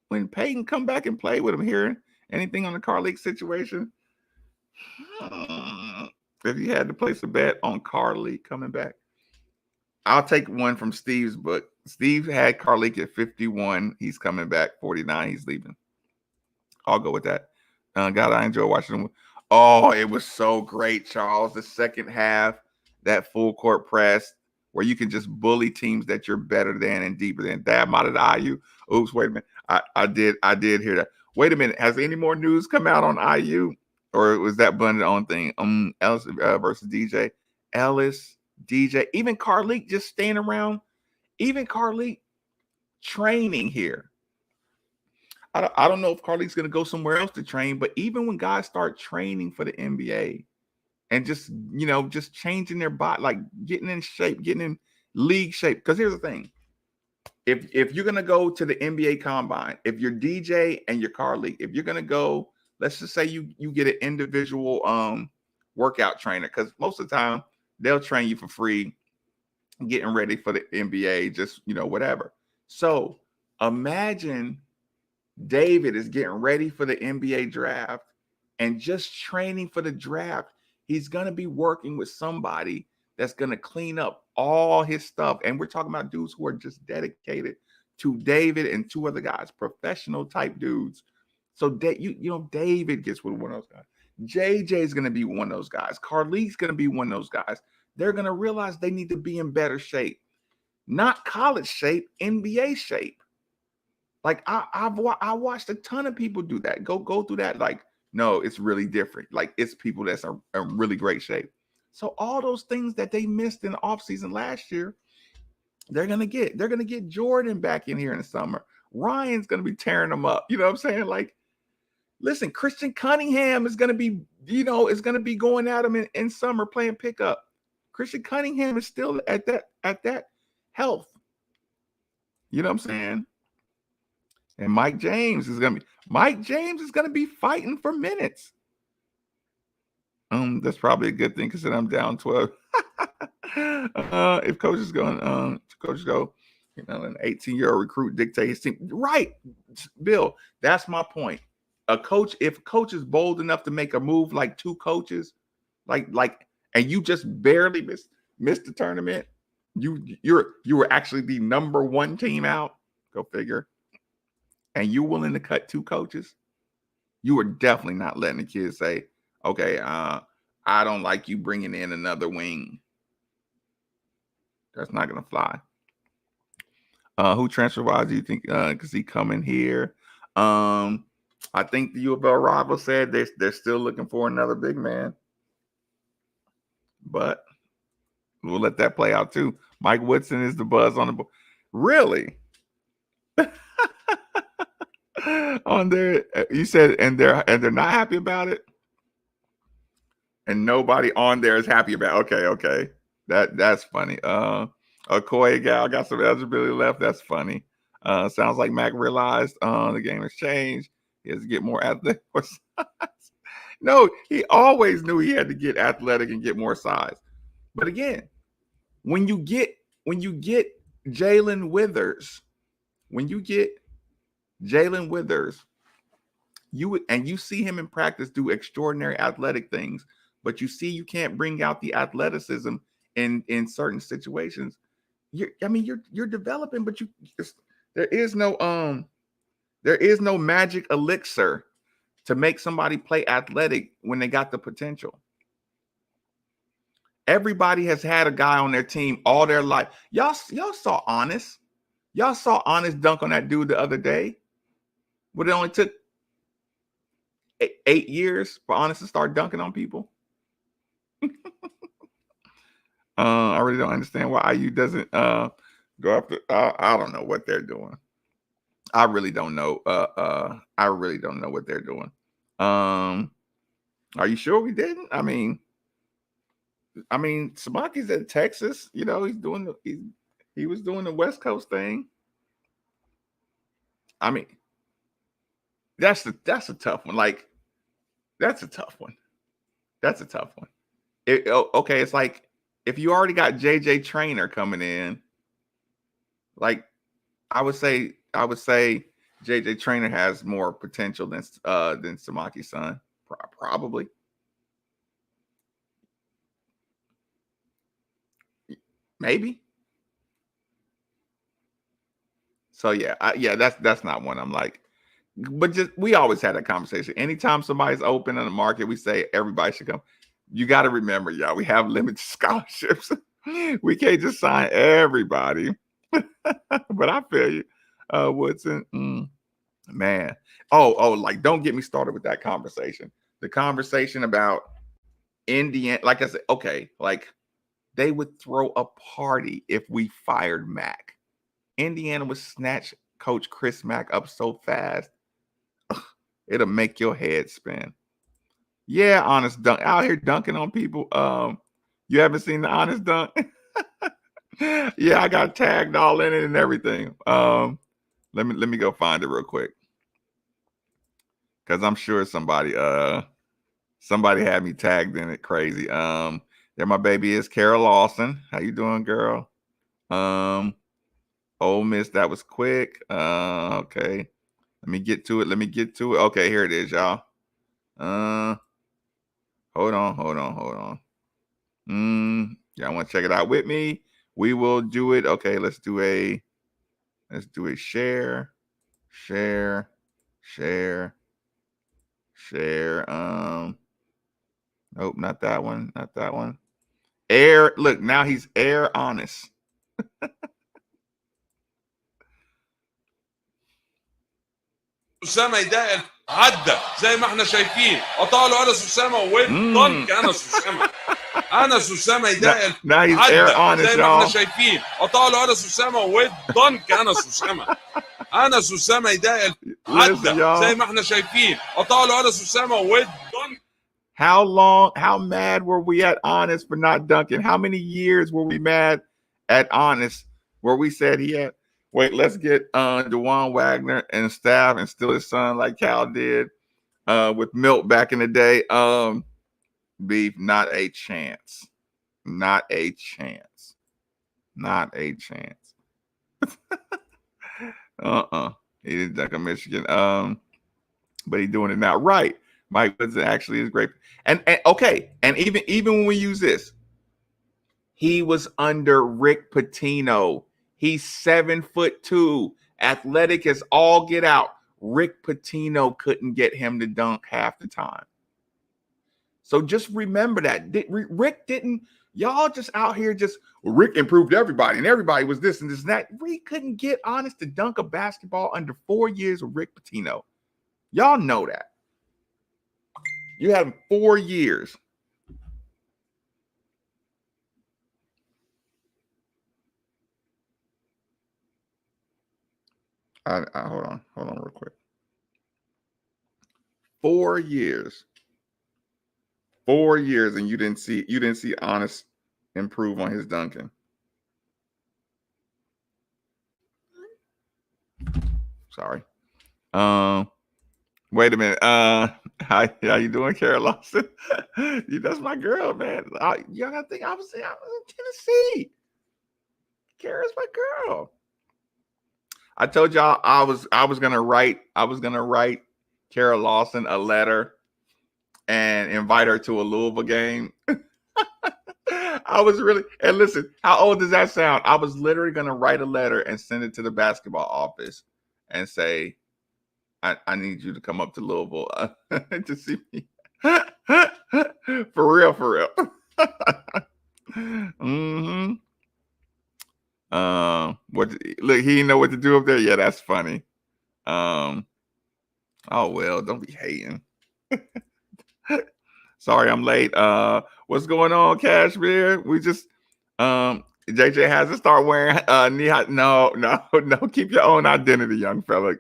When Peyton come back and play with him here, anything on the Car League situation? If you had to place a bet on Car League coming back, I'll take one from Steve's book. Steve had Carlik at 51. He's coming back. 49. He's leaving. I'll go with that. God, I enjoy watching them. Oh, it was so great, Charles. The second half, that full court press where you can just bully teams that you're better than and deeper than. Damn out of the IU. Oops, wait a minute. I did hear that. Wait a minute. Has any more news come out on IU? Or was that blended on thing? Ellis versus DJ. Ellis, DJ, even Carlik just staying around. Even Carlik training here. I don't know if Carlik's going to go somewhere else to train, but even when guys start training for the NBA and just, just changing their body, like getting in shape, getting in league shape. Because here's the thing. If you're going to go to the NBA combine, if you're DJ and you're Carlik, if you're going to go, let's just say you get an individual workout trainer, because most of the time they'll train you for free, getting ready for the NBA, just, whatever. So imagine David is getting ready for the NBA draft and just training for the draft. He's going to be working with somebody that's going to clean up all his stuff. And we're talking about dudes who are just dedicated to David and two other guys, professional type dudes. So David gets with one of those guys. JJ is going to be one of those guys. Carlik's going to be one of those guys. They're going to realize they need to be in better shape, not college shape, NBA shape. Like I watched a ton of people do that. Go through that. Like, no, it's really different. Like, it's people that's in really great shape. So all those things that they missed in the offseason last year, they're gonna get. They're gonna get Jordan back in here in the summer. Ryan's gonna be tearing them up. You know what I'm saying? Like, listen, Christian Cunningham is gonna be, is gonna be going at him in summer playing pickup. Christian Cunningham is still at that health. You know what I'm saying? And Mike James is gonna be fighting for minutes. That's probably a good thing because I'm down 12. If coaches go, an 18-year-old recruit dictate his team. Right, Bill. That's my point. If a coach is bold enough to make a move like two coaches, and you just barely missed the tournament, you were actually the number one team out. Go figure. And you're willing to cut two coaches, you are definitely not letting the kids say, okay, I don't like you bringing in another wing. That's not going to fly. Who transfer-wise do you think, because he coming here? I think the U of L rival said they're still looking for another big man. But we'll let that play out too. Mike Woodson is the buzz on the board. Really? On there, you said, and they're not happy about it, and nobody on there is happy about. Okay, that's funny. Okoye gal got some eligibility left. That's funny. Sounds like Mac realized the game has changed. He has to get more athletic. No, he always knew he had to get athletic and get more size. But again, when you get Jalen Withers, you see him in practice do extraordinary athletic things, but you can't bring out the athleticism in certain situations. You're developing, but there is no magic elixir to make somebody play athletic when they got the potential. Everybody has had a guy on their team all their life. Y'all saw Honest. Y'all saw Honest dunk on that dude the other day. But it only took 8 years for Honest to start dunking on people. I really don't understand why IU doesn't go after. I don't know what they're doing. I really don't know. I really don't know what they're doing. Are you sure we didn't? I mean, Samaki's at Texas. He's doing he was doing the West Coast thing. I mean, that's a tough one. Like, that's a tough one. Okay, it's like if you already got JJ Trainer coming in, like I would say JJ Trainer has more potential than Samaki's son, probably. Maybe. So yeah, that's not one I'm like. But just we always had that conversation. Anytime somebody's open in the market, we say everybody should come. You got to remember, y'all, we have limited scholarships. We can't just sign everybody. But I feel you, Woodson. Man, like don't get me started with that conversation. The conversation about Indiana, like I said, okay, like they would throw a party if we fired Mac. Indiana would snatch Coach Chris Mack up so fast, it'll make your head spin. Yeah, honest dunk out here dunking on people. You haven't seen the honest dunk? Yeah, I got tagged all in it and everything. Let me go find it real quick. Because I'm sure somebody had me tagged in it crazy. There my baby is Carol Lawson. How you doing, girl? Ole Miss, that was quick. Okay. Let me get to it. Okay, here it is, y'all. Hold on. Y'all want to check it out with me? We will do it. Okay, let's do a share. Nope, not that one. Air, look, now he's air honest. أسامة يدائل عدى زي ما احنا شايفين قطع له أنس أسامة والضنك أنس أسامة يدائل عدى زي ما احنا شايفين قطع له أنس أسامة والضنك أنس أسامة يدائل عدى زي ما احنا شايفين قطع له أنس أسامة والضنك. How mad were we at Honest for not dunking? How many years were we mad at Honest where we said he had? Wait, let's get DeJuan Wagner and staff and steal his son like Cal did with Milt back in the day. Beef, not a chance. Not a chance. He didn't dunk on Michigan. But he's doing it now. Right. Mike Woodson actually is great. And okay, and even when we use this, he was under Rick Pitino. He's 7'2", athletic as all get out. Rick Pitino couldn't get him to dunk half the time. So just remember that. Rick didn't, y'all just out here Rick improved everybody and everybody was this and this and that. Rick couldn't get Honest to dunk a basketball under 4 years with Rick Pitino. Y'all know that. You had him 4 years. Hold on real quick. 4 years. 4 years, and you didn't see Honest improve on his dunking. Sorry. Wait a minute. How you doing, Carol Lawson? That's my girl, man. Y'all gotta think I was in Tennessee. Carol's my girl. I told y'all I was gonna write Carol Lawson a letter and invite her to a Louisville game. I was really, and listen, how old does that sound? I was literally gonna write a letter and send it to the basketball office and say, I need you to come up to Louisville to see me. For real. Mm-hmm. Look, he didn't know what to do up there. Yeah, that's funny. Oh well, don't be hating. Sorry, I'm late. What's going on, Cashmere? We just JJ has to start wearing knee high. No. Keep your own identity, young fella.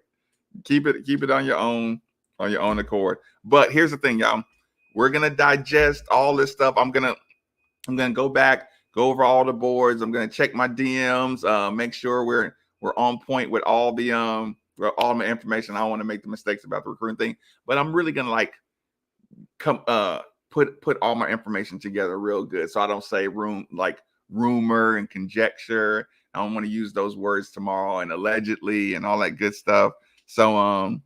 Keep it on your own accord. But here's the thing, y'all. We're gonna digest all this stuff. I'm gonna go back, go over all the boards. I'm gonna check my DMs, make sure we're on point with all the all my information. I don't want to make the mistakes about the recruiting thing, but I'm really gonna put all my information together real good, so I don't say rumor and conjecture. I don't want to use those words tomorrow and allegedly and all that good stuff. So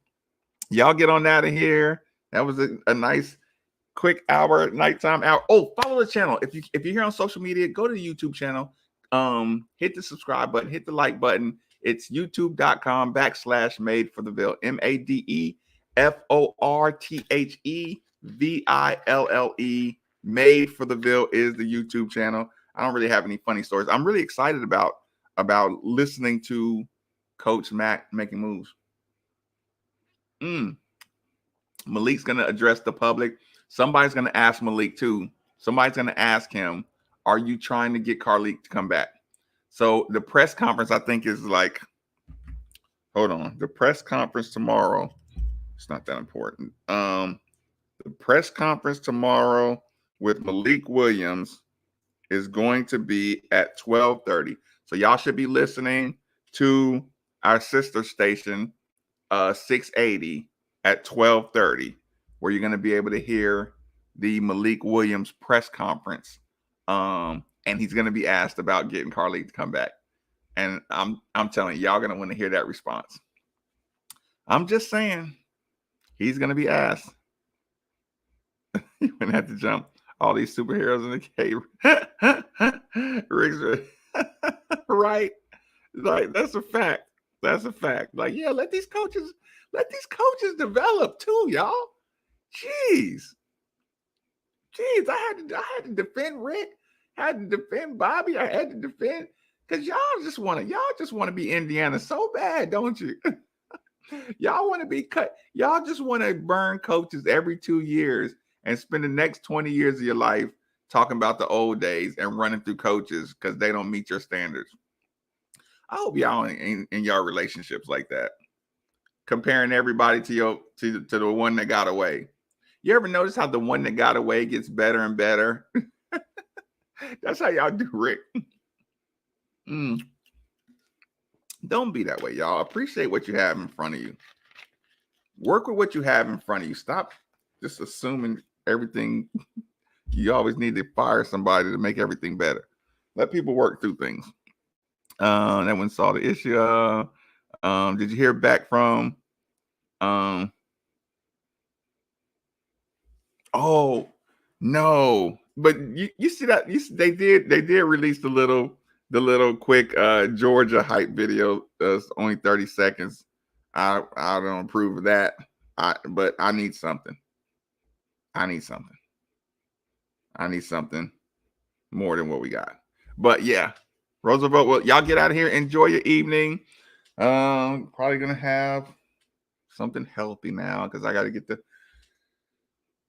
y'all get on out of here. That was a nice quick hour, nighttime hour. Oh, follow the channel. If you're here on social media, go to the YouTube channel. Hit the subscribe button, hit the like button. It's youtube.com/madefortheville, MadeFortheville. Made for the Ville is the YouTube channel. I don't really have any funny stories. I'm really excited about listening to Coach Mac making moves. Malik's going to address the public. Somebody's going to ask Malik too. Somebody's going to ask him, are you trying to get Carlik to come back? So the press conference, I think, is like, hold on. The press conference tomorrow, it's not that important. The press conference tomorrow with Malik Williams is going to be at 12:30. So y'all should be listening to our sister station, 680, at 12:30, where you're going to be able to hear the Malik Williams press conference. And he's going to be asked about getting Carlik to come back. And I'm telling you, y'all going to want to hear that response. I'm just saying, he's going to be asked. You're going to have to jump all these superheroes in the cave. Right? Like, that's a fact. That's a fact. Like, yeah, let these coaches develop too, y'all. Jeez, I had to defend Rick. I had to defend Bobby. I had to defend, because y'all just want to be Indiana so bad, don't you? Y'all want to be cut. Y'all just want to burn coaches every 2 years and spend the next 20 years of your life talking about the old days and running through coaches because they don't meet your standards. I hope y'all in your relationships like that, comparing everybody to the one that got away. You ever notice how the one that got away gets better and better? That's how y'all do Rick. Don't be that way, y'all. Appreciate what you have in front of you. Work with what you have in front of you. Stop just assuming everything. You always need to fire somebody to make everything better. Let people work through things. That one saw the issue. Did you hear back from? Oh no, but you see that they did release the little quick Georgia hype video. It's only 30 seconds. I don't approve of that. But I need something. I need something more than what we got. But yeah, Roosevelt, well, y'all get out of here. Enjoy your evening. Probably gonna have something healthy now because I got to get the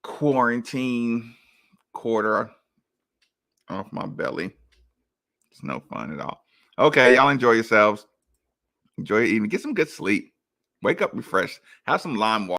quarantine quarter off my belly. It's no fun at all. Okay, y'all enjoy yourselves. Enjoy your evening. Get some good sleep. Wake up refreshed. Have some lime water.